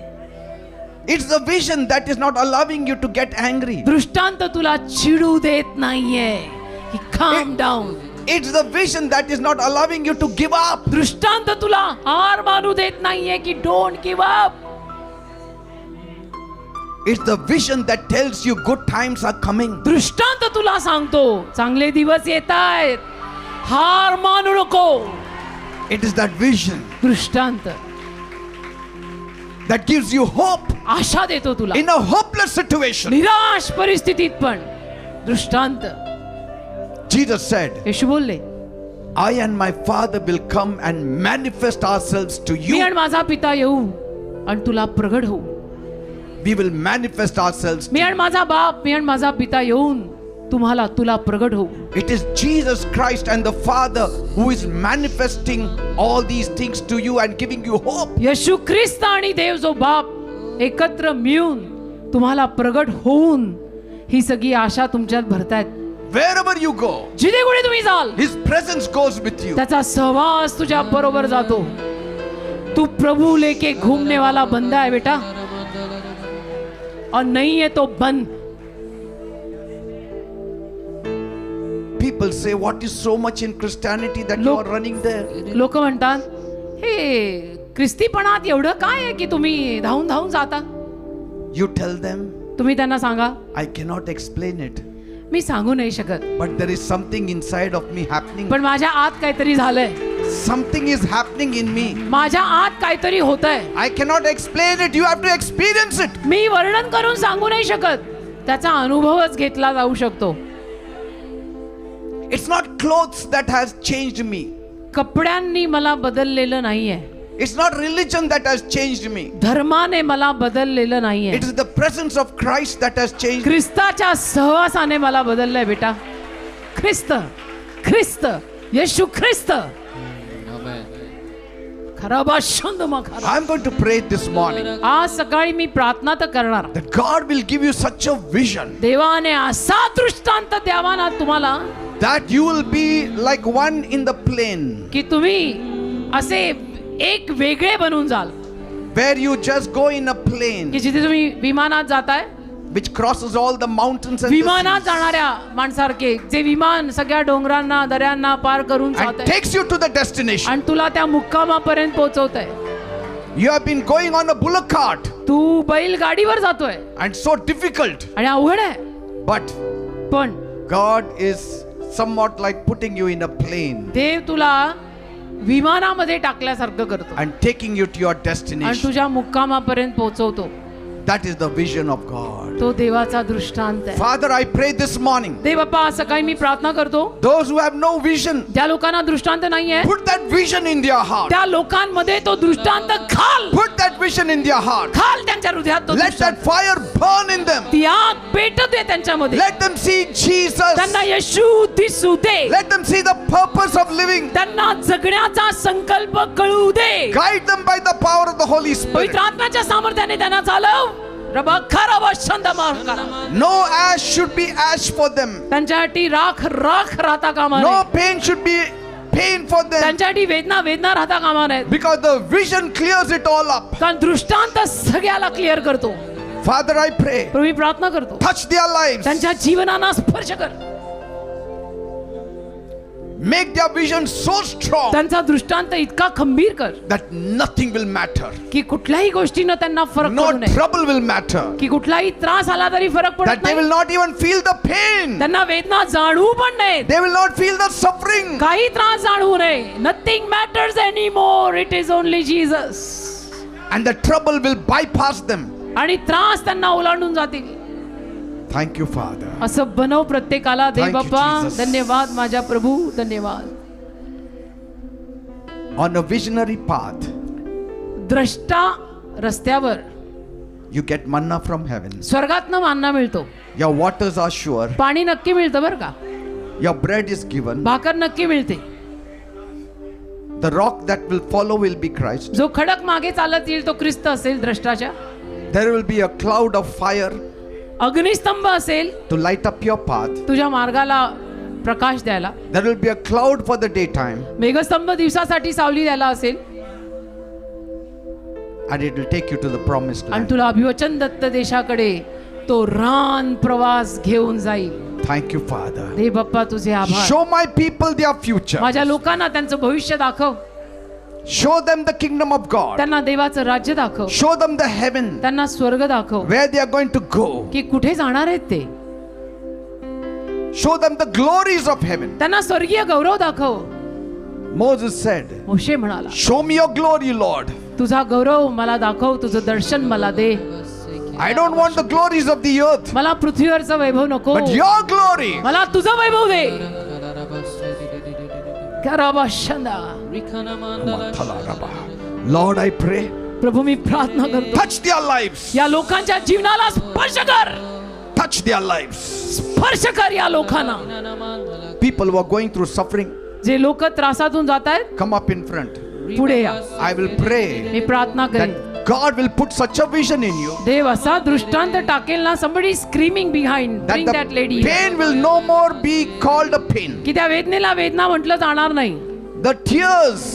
It's the vision that is not allowing you to get angry. दृष्टांत तुला चिडू देत नाहीये की calm down. It's the vision that is not allowing you to give up. दृष्टांत तुला हार मानू देत नाहीये की don't give up. It's the vision that tells you good times are coming. दृष्टांत तुला सांगतो चांगले दिवस येत आहेत, हार मानू नको. It is that vision दृष्टांत that gives you hope आशा देतो तुला in a hopeless situation. निराश परिस्थितीत पण. दृष्टांत Jesus said, येशू बोलले I and my Father will come and manifest ourselves to me you. आणि माझा पिता येऊ आणि तुला प्रगट होऊ. We will manifest ourselves. मी आणि माझा बाप, मी आणि माझा पिता येऊन तुला प्रगट होऊ. It is Jesus Christ and the Father who is manifesting all these things to you and giving you hope. येशू ख्रिस्त आणि देव जो बाप एकत्र मिळून तुम्हाला प्रगट होऊन ही सगळी आशा तुमच्यात भरतायत. Wherever you go, जिथे कुठे तुम्ही जाल His presence goes with you. त्याचा सहवास तुझ्या बरोबर जातो. तू प्रभु लेके घूमने वाला बंदा है बेटा, और नहीं है तो बंद. People say, what is so much in Christianity that you Look. are running there? लोक म्हणतात, हे ख्रिस्तीपणात एवढं काय आहे की तुम्ही धावून धावून जाता. You tell them, तुम्ही त्यांना सांगा, I cannot explain it, मी सांगू नाही शकत, but there is something inside of me happening. पण माझ्या आत काहीतरी झालंय, Something is happening in me. माझ्या आत काहीतरी होतंय. I cannot explain it. You have to experience it. मी वर्णन करून सांगू नाही शकत, त्याचा अनुभवच घेतला जाऊ शकतो. It's not clothes that has changed me. कपड्यांनी मला बदललेलं नाहीये, It's not religion that has changed me. धर्माने मला बदललेलं नाहीये, It is the presence of Christ that has changed me. ख्रिस्ताच्या सहवासाने मला बदललंय बेटा. ख्रिस्त, ख्रिस्त, येशू ख्रिस्त. खराबा शंद मखरा. I'm going to pray this morning आज सकाळी मी प्रार्थना तर करणार, that God will give you such a vision देवाने असा दृष्टांत द्यावा ना तुम्हाला that you will be like one in the plane की तुम्ही असे एक वेगळे बनून जाल, where you just go in a plane की जिथे तुम्ही विमानात जाताय, which crosses all the mountains and the विमानात seas जाणाऱ्या माणसारखे, जे विमान सगळ्या डोंगरांना दऱ्यांना पार करून and जात आहे takes you to the destination. आणि तुला त्या मुक्कामापर्यंत पोहोचवत आहे. You have been going on a bullock cart तू बैलगाडीवर जातोय and so difficult, आणि अवघड आहे, but पण God is somewhat like putting you in a plane देव तुला विमानामध्ये टाकल्यासारखं करतो and taking you to your आणि destination. तुझ्या मुक्कामापर्यंत पोहोचवतो. That is the vision of God. तो देवाचा दृष्टांत आहे. Father, I pray this morning, देव बाप्पा, आज सकाळी मी प्रार्थना करतो, those who have no vision, ज्या लोकांना दृष्टांत नाहीये put that vision in their heart. त्या लोकांमध्ये तो दृष्टांत घाल, Put that vision in their heart. घाल त्यांच्या हृदयात तो Let दृष्टांत. that fire burn in them. ती आग पेटू दे त्यांच्यामध्ये, Let them see Jesus. त्यांना येशू दिसू दे, Let them see the purpose of living. त्यांना जगण्याचा संकल्प कळू दे. Guide them by the power of the Holy Spirit. पवित्र आत्म्याच्या सामर्थ्याने त्यांना चालव. रबा खराबा छंद मार करा. No ash should be ash for them. त्यांच्यासाठी राख राख राहता कामा No नये. pain should be pain for them. त्यांच्यासाठी वेदना वेदना राहता कामा नये, Because the vision clears it all up. कारण दृष्टांत सगळ्याला क्लिअर करतो. Father, I pray, प्रभू, मी प्रार्थना करतो, touch their lives. त्यांच्या जीवनाला स्पर्श कर. Make their vision so strong त्यांचा दृष्टांत इतका खंबीर कर that nothing will matter. की कुठल्याही गोष्टीनं त्यांना फरक No पडू नये, trouble will matter. की कुठलाही त्रास आला तरी फरक पडत That they नाही, will not even feel the pain. त्यांना वेदना जाणवू पण नाही, They will not feel the suffering. काही त्रास जाणवू नये. Nothing matters anymore, it is only Jesus. And the trouble will bypass them. आणि त्रास त्यांना ओलांडून जातील. Thank you, Father. असं बनव प्रत्येकाला. देव Thank you, बाप्पा, Jesus. धन्यवाद माझ्या प्रभू, धन्यवाद. On a visionary path, द्रष्टा रस्त्यावर you get manna from heaven. स्वर्गातनं मान्ना मिळतो, Your waters are sure. पाणी नक्की मिळतं बरं का, Your bread is given. भाकर नक्की मिळते. The rock that will follow will be Christ. जो खडक मागे चालत येईल तो ख्रिस्त असेल द्रष्टाच्या. There will be a cloud of fire अग्निस्तंभ असेल to light up your path. तुझ्या मार्गाला प्रकाश द्यायला. There will be a cloud for the daytime, मेघस्तंभ दिवसासाठी सावली द्यायला असेल and it will take you to the promised आणि land. तुला अभिवचन दत्त देशाकडे तो रान प्रवास घेऊन जाईल. Thank you, Father. हे बाप्पा तुझे आभार. Show my people their future. माझ्या लोकांना त्यांचं भविष्य दाखव, Show them the kingdom of God. त्यांना देवाचं राज्य दाखव, Show them the heaven त्यांना स्वर्ग दाखव, where they are going to go. की कुठे जाणार आहेत ते. Show them the glories of heaven. त्यांना स्वर्गीय गौरव दाखव. Moses said, मोशे म्हणाला, show me your glory, Lord. तुझा गौरव मला दाखव, तुझं दर्शन मला दे. I don't want the glories of the earth, मला पृथ्वीवरचं वैभव नको, but your glory. मला तुझं वैभव दे. कराबाशंदा. Lord, I pray, प्रभू, मी प्रार्थना करतो, touch their lives. या लोकांच्या जीवनाला स्पर्श कर, Touch their lives. स्पर्श कर या लोकांना. People who are going through suffering, जे लोक त्रासातून जात आहेत, come up in front. पुढे या. I will pray मी प्रार्थना that करेन God will put such a vision in you देव असा दृष्टांत टाकेल ना, somebody screaming behind, that bring that the lady, pain will no more be called a pain. की त्या वेदनेला वेदना म्हटलं जाणार नाही, The tears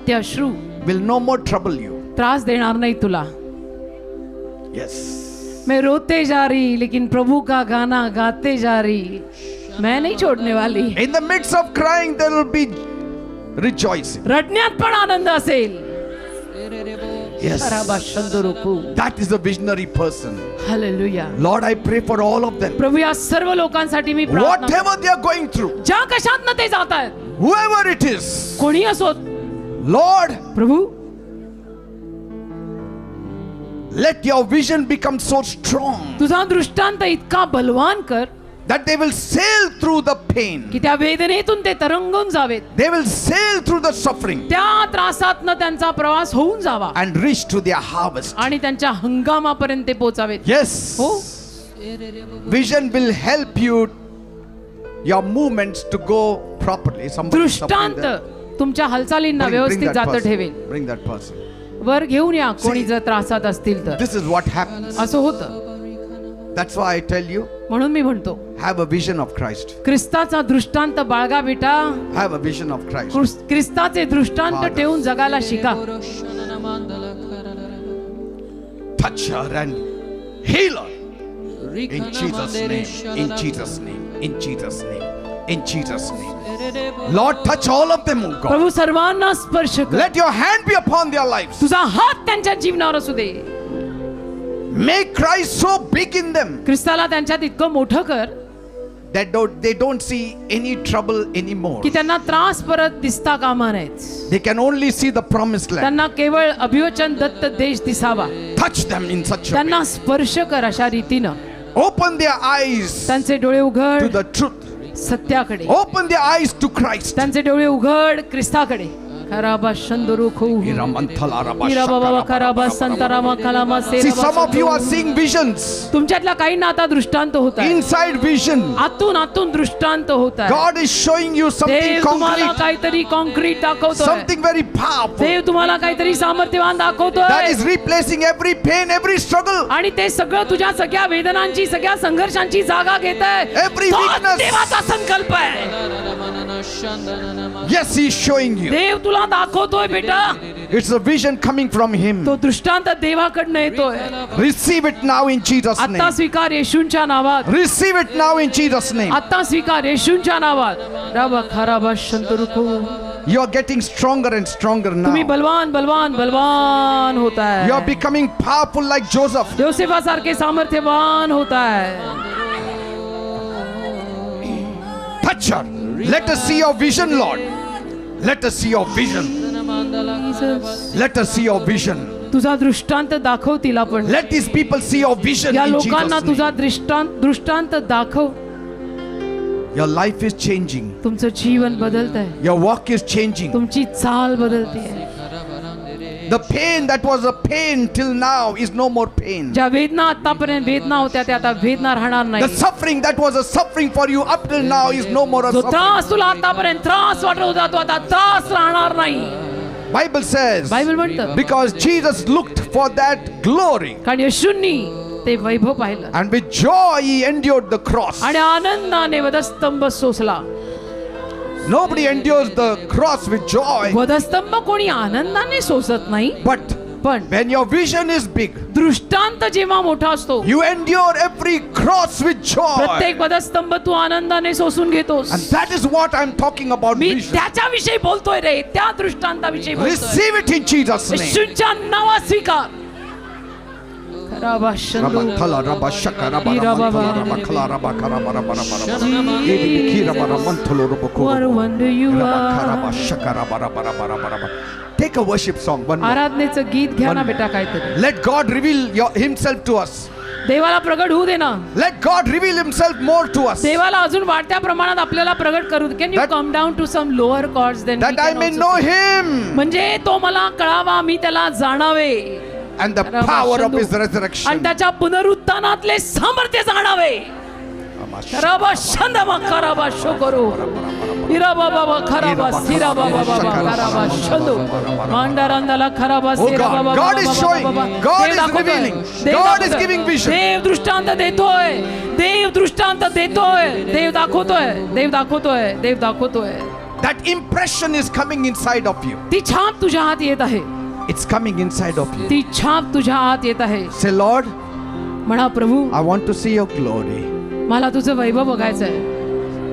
ते अश्रू will no more trouble you. त्रास देणार नाही तुला. Yes. मैं रोते जा रही लेकिन प्रभु का गाना गाते जा रही, मैं नहीं छोड़ने वाली. In the midst of crying, there will be rejoicing. रडण्यात पण आनंद असेल. Yes. That is a visionary person. Hallelujah. Lord, I pray for all of them. प्रभू या सर्व लोकांसाठी मी प्रार्थना, Whatever they are going through, ज्या कशातनं ते जात आहेत, whoever it is, कोणी असोत, Lord, Prabhu let your vision become so strong तुझा दृष्टांत इतका बलवान कर that they will sail through the pain. की त्या वेदनेतून ते तरंगून जावेत, They will sail through the suffering त्या त्रासातनं त्यांचा प्रवास होऊन जावा and reach to their harvest. आणि त्यांच्या हंगामापर्यंत ते पोचावेत. Yes. हो, Vision will help you, your movements to go properly. Somebody suffering दृष्टांत there. तुमच्या हालचालींना Bring व्यवस्थित that जातं person. ठेवेल. Bring that person. वर घेऊन या कोणी जर त्रासात असतील तर. This is what happens. असं होतं. That's why I tell you, म्हणून मी म्हणतो, have a vision of Christ. ख्रिस्ताचा दृष्टांत बाळगा बेटा, Have a vision of Christ. ख्रिस्ताचे दृष्टांत ठेवून जगायला शिका. Touch her and heal her. In Jesus' name. In Jesus' name. In Jesus' name. In Jesus' name. Lord, touch all of them, O God. प्रभू सर्वांना स्पर्श कर. Let your hand be upon their lives. तुझा हात त्यांच्या जीवनावर असू दे. Make Christ so big in them ख्रिस्ताला त्यांच्यात इतकं मोठं कर that they don't see any trouble anymore. की त्यांना त्रास परत दिसता कामा नयेत. They can only see the promised land. त्यांना केवळ अभिवचन दत्त देश दिसावा. Touch them in such a त्यांना way. स्पर्श कर अशा रीतीनं. Open their eyes त्यांचे डोळे to उघड the truth. सत्याकडे. Open their eyes to Christ. त्यांचे डोळे उघड ख्रिस्ताकडे. खराबा शंदरुखो इराबाबा खराबा संतरामा कलामा See, some of you are सेराबा. seeing visions. तुमच्यातल्या काहींना आता दृष्टांत होत आहे. Inside vision. आतून आतून दृष्टांत होत आहे. God is showing you something देव तुम्हाला concrete. काहीतरी कॉन्क्रीट दाखवतोय. Something very powerful. देव तुम्हाला काहीतरी सामर्थ्यवान That दाखवतोय. is replacing every pain, every struggle. आणि ते सगळं तुझ्या सगळ्या वेदनांची, सगळ्या संघर्षांची जागा घेत आहे. Every weakness. देवाचा संकल्प आहे. Yes, He is showing you. देव तुला दाखवतोय बेटा. It's a vision coming from Him. तो दृष्टांत देवाकडनं येतोय. Receive it now in Jesus' आता name. स्वीकार येशूंच्या नावात. Receive it now in Jesus' name. आता स्वीकार येशूंच्या नावात. रबा खराबा शंतरुखो. You are getting stronger and stronger तुम्ही now. बलवान बलवान बलवान होता You are है. becoming powerful like Joseph. योसेफासारखे सामर्थ्यवान होता है. Touch her. Let us see your vision, Lord. Let us see your vision. Let us see your vision. तुझा दृष्टांत दाखव तिला पण. Let these people see your vision या in लोकांना Jesus' तुझा name. दृष्टांत दाखव. Your life is changing. तुमचं जीवन बदलत आहे. Your walk is changing. तुमची चाल बदलते आहे. The pain that was a pain till now is no more pain. ज्या वेदना आतापर्यंत वेदना होत्या त्या आता वेदना राहणार The नाही. suffering that was a suffering for you up till now is no more a जो suffering. त्रास तुला आतापर्यंत त्रास वाटत होता तो आता त्रास राहणार नाही. Bible says, बायबल म्हणतं because Jesus looked for that glory, कारण येशूंनी ते वैभव पाहिलं and with joy He endured the cross. आणि आनंदाने वधस्तंभ सोसला. Nobody endures the cross with joy, वधस्तंभ कोणी आनंदाने सोसत नाही. but पण when your vision is big, दृष्टांत जेव्हा मोठा असतो, you endure every cross with joy. प्रत्येक वधस्तंभ तू आनंदाने सोसून घेतोस. And that is what I'm talking about. Me Vision. त्याच्याविषयी बोलतोय रे, त्या दृष्टांताविषयी बोलतोय. Receive it in Jesus' name. येशूच्या नावात स्वीकार. खराबा शंदू. Rabathala, Rabashaka, Rabaramantala, Rabakala, Rabakara, Rabarabarabara. Idikira, Baramantolo, Roboko. What a wonder you Rabakara, are. Bashaka, Rabarabarabara. Take a worship song. One more. आराधनेचं गीत घ्या ना बेटा काहीतरी. Let God reveal Himself to us. देवाला प्रगट होऊ दे ना. Let God reveal Himself more to us. देवाला अजून वाढत्या प्रमाणात आपल्याला प्रगट करू दे. Can you That- come down to some lower chords than That we I can may also know sing? Him म्हणजे तो मला कळावा, मी त्याला जाणावे. and the power of His आणि resurrection. त्याच्या पुनरुत्थानातले सामर्थ्य जाणावे. खराबा शंदमा खराबा शोकरो इरा बाबा खराबा सिरा बाबा खराबा शंदो मांडारांदाला खराबा Oh सिरा God, बाबा God is showing, God is revealing, God is giving vision. देव दृष्टांत देतोय, देव दृष्टांत देतोय, देव दाखवतोय, देव दाखवतोय, देव दाखवतोय. That impression is coming inside of you. ती छाप तुझ्या आत येत आहे, It's coming inside of you. ती छाप तुझ्या आत येत आहे. Say, Lord, म्हणा प्रभू I want to see your glory. मला तुझं वैभव बघायचंय.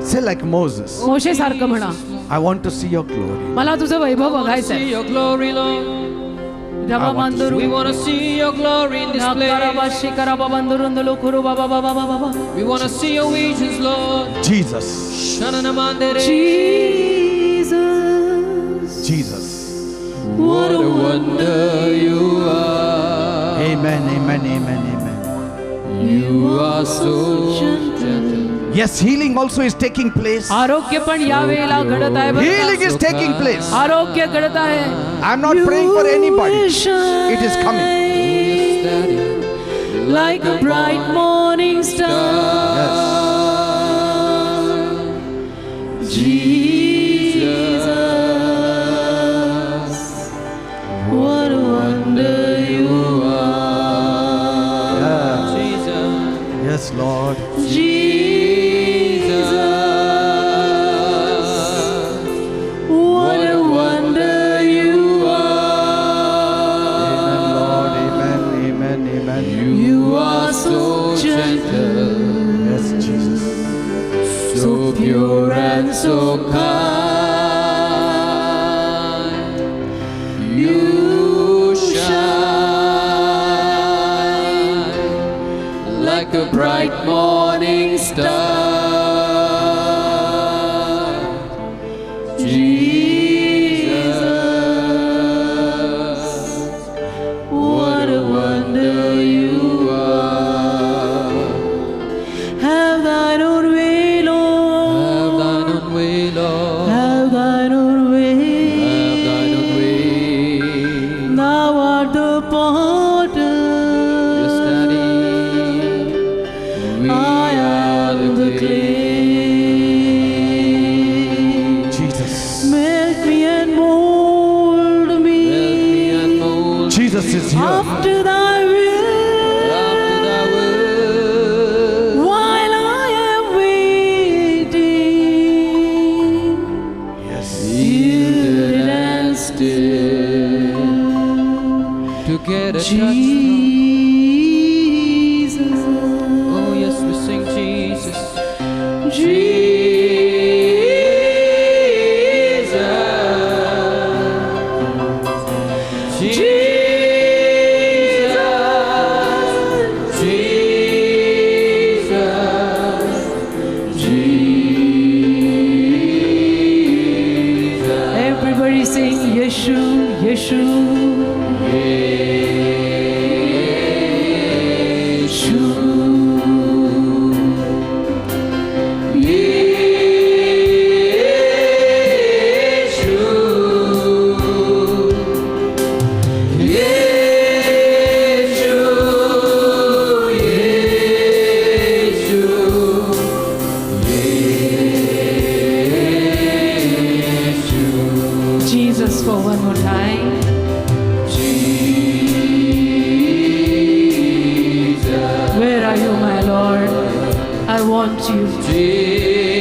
Say like Moses, मोशे सारखं म्हणा, I want to see your glory. मला तुझं वैभव बघायचंय. See your glory, Lord. Rava मांदरू We want to see your glory in this कराबा place. शिकरा बाबा बंदुरुंदलो खुरू बाबा बाबा बाबा. We want to see your visions, Lord. Jesus, Shanana mandere. Jesus, Jesus. What a wonder you are. Amen, amen, amen, amen. You are so gentle. Yes, healing also is taking place. आरोग्य पण या वेळेला घडत आहे बरं का? Healing is taking place. आरोग्य घडत आहे. I'm not praying for anybody. It is coming. Yes, Daddy. Like a bright morning star. Jesus, what a wonder you are. Jesus. Yes, Lord. Jesus, what a wonder you are. Amen, Lord. Amen, amen, amen. You are so gentle, Yes, Jesus. so pure and so kind. You shine Like a bright morning star. Jesus, what a wonder you are. Have thine own way, Lord. Have thine own way, Lord. Have thine own way. Have thine own way. Thou art the potter. Yes, Daddy. We I are am the clay. Jesus. Make me and mold Help me me and mold Jesus is here. after thy will. after thy will. While I am waiting, Yes. Yielded and still to get a touch from. Jesus, Oh yes, we sing Jesus. everybody sing Yeshu, Yeshu. Jesus for one more time. Where are you, my Lord? I want you.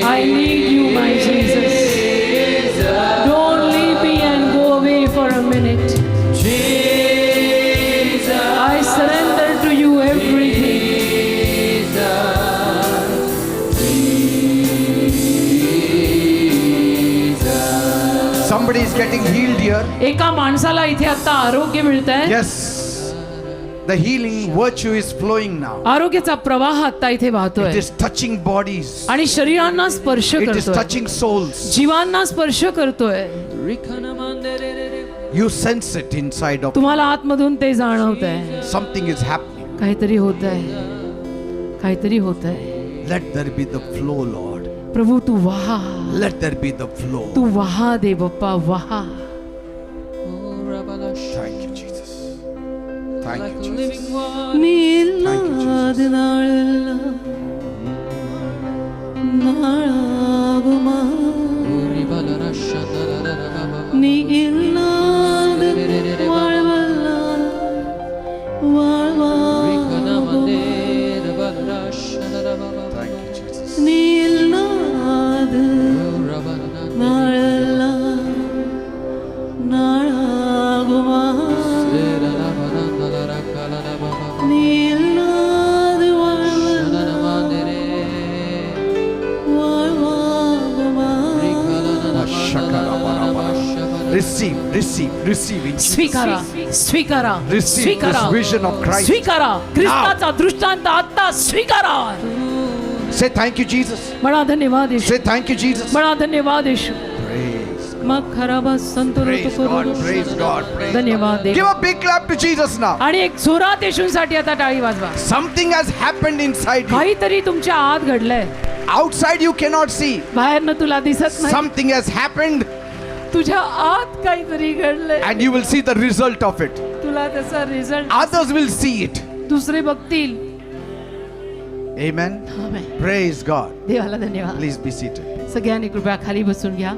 I need you, my Jesus. Don't leave me and go away for a minute. I surrender to you everything. Somebody is getting healed here. एका माणसाला इथे आता आरोग्य मिळतंय. Yes. The healing virtue is flowing now. आरोग्याचा प्रवाह आता इथे It वाहतोय is touching bodies. आणि शरीरांना स्पर्श It is करतोय, touching souls. जीवांना स्पर्श करतोय. You sense it inside of you. तुम्हाला आतमधून ते जाणवत आहे. Something is happening. काहीतरी होत आहे, काहीतरी होत आहे. Let there be the flow, Lord. प्रभू तू वाहा, Let there be the flow. तू वाहा दे बाप्पा, वाहा. Thank you, Jesus. Thank you, Jesus. living water. नील नाद नाळला நாளாகுமா நீ இல்லாத வாழ்வெல்லாம் வாழ்வாகுமா Thank you, Jesus. நீ இல்லாத நாளெல்லாம் நாளாகுமா நீ இல்லாத வாழ்வெல்லாம் வாழ்வாகுமா Receive in Jesus' स्वीकारा name. स्वीकारा Receive स्वीकारा this vision of Christ. स्वीकारा ख्रिस्ताचा दृष्टांत आता स्वीकारा Say thank you, Jesus. बडा धन्यवाद येशू Say thank you, Jesus. बडा धन्यवाद येशू Praise, मग खराबा santoor praise God, praise God, praise God. धन्यवाद Give a big clap to Jesus now. आणि एक जोरात येशूसाठी आता टाळी वाजवा Something has happened inside you. काहीतरी तुमच्या आत घडलंय Outside you cannot see. बाहेरनं तुला दिसत नाही Something has happened तुझ्या आत काहीतरी घडलंय and you will see the result of it. तुला त्याचा result Others will see it. दुसरे बघतील Amen. आमेन. Praise God. देवाला धन्यवाद Please be seated. सगळ्यांनी कृपया खाली बसून घ्या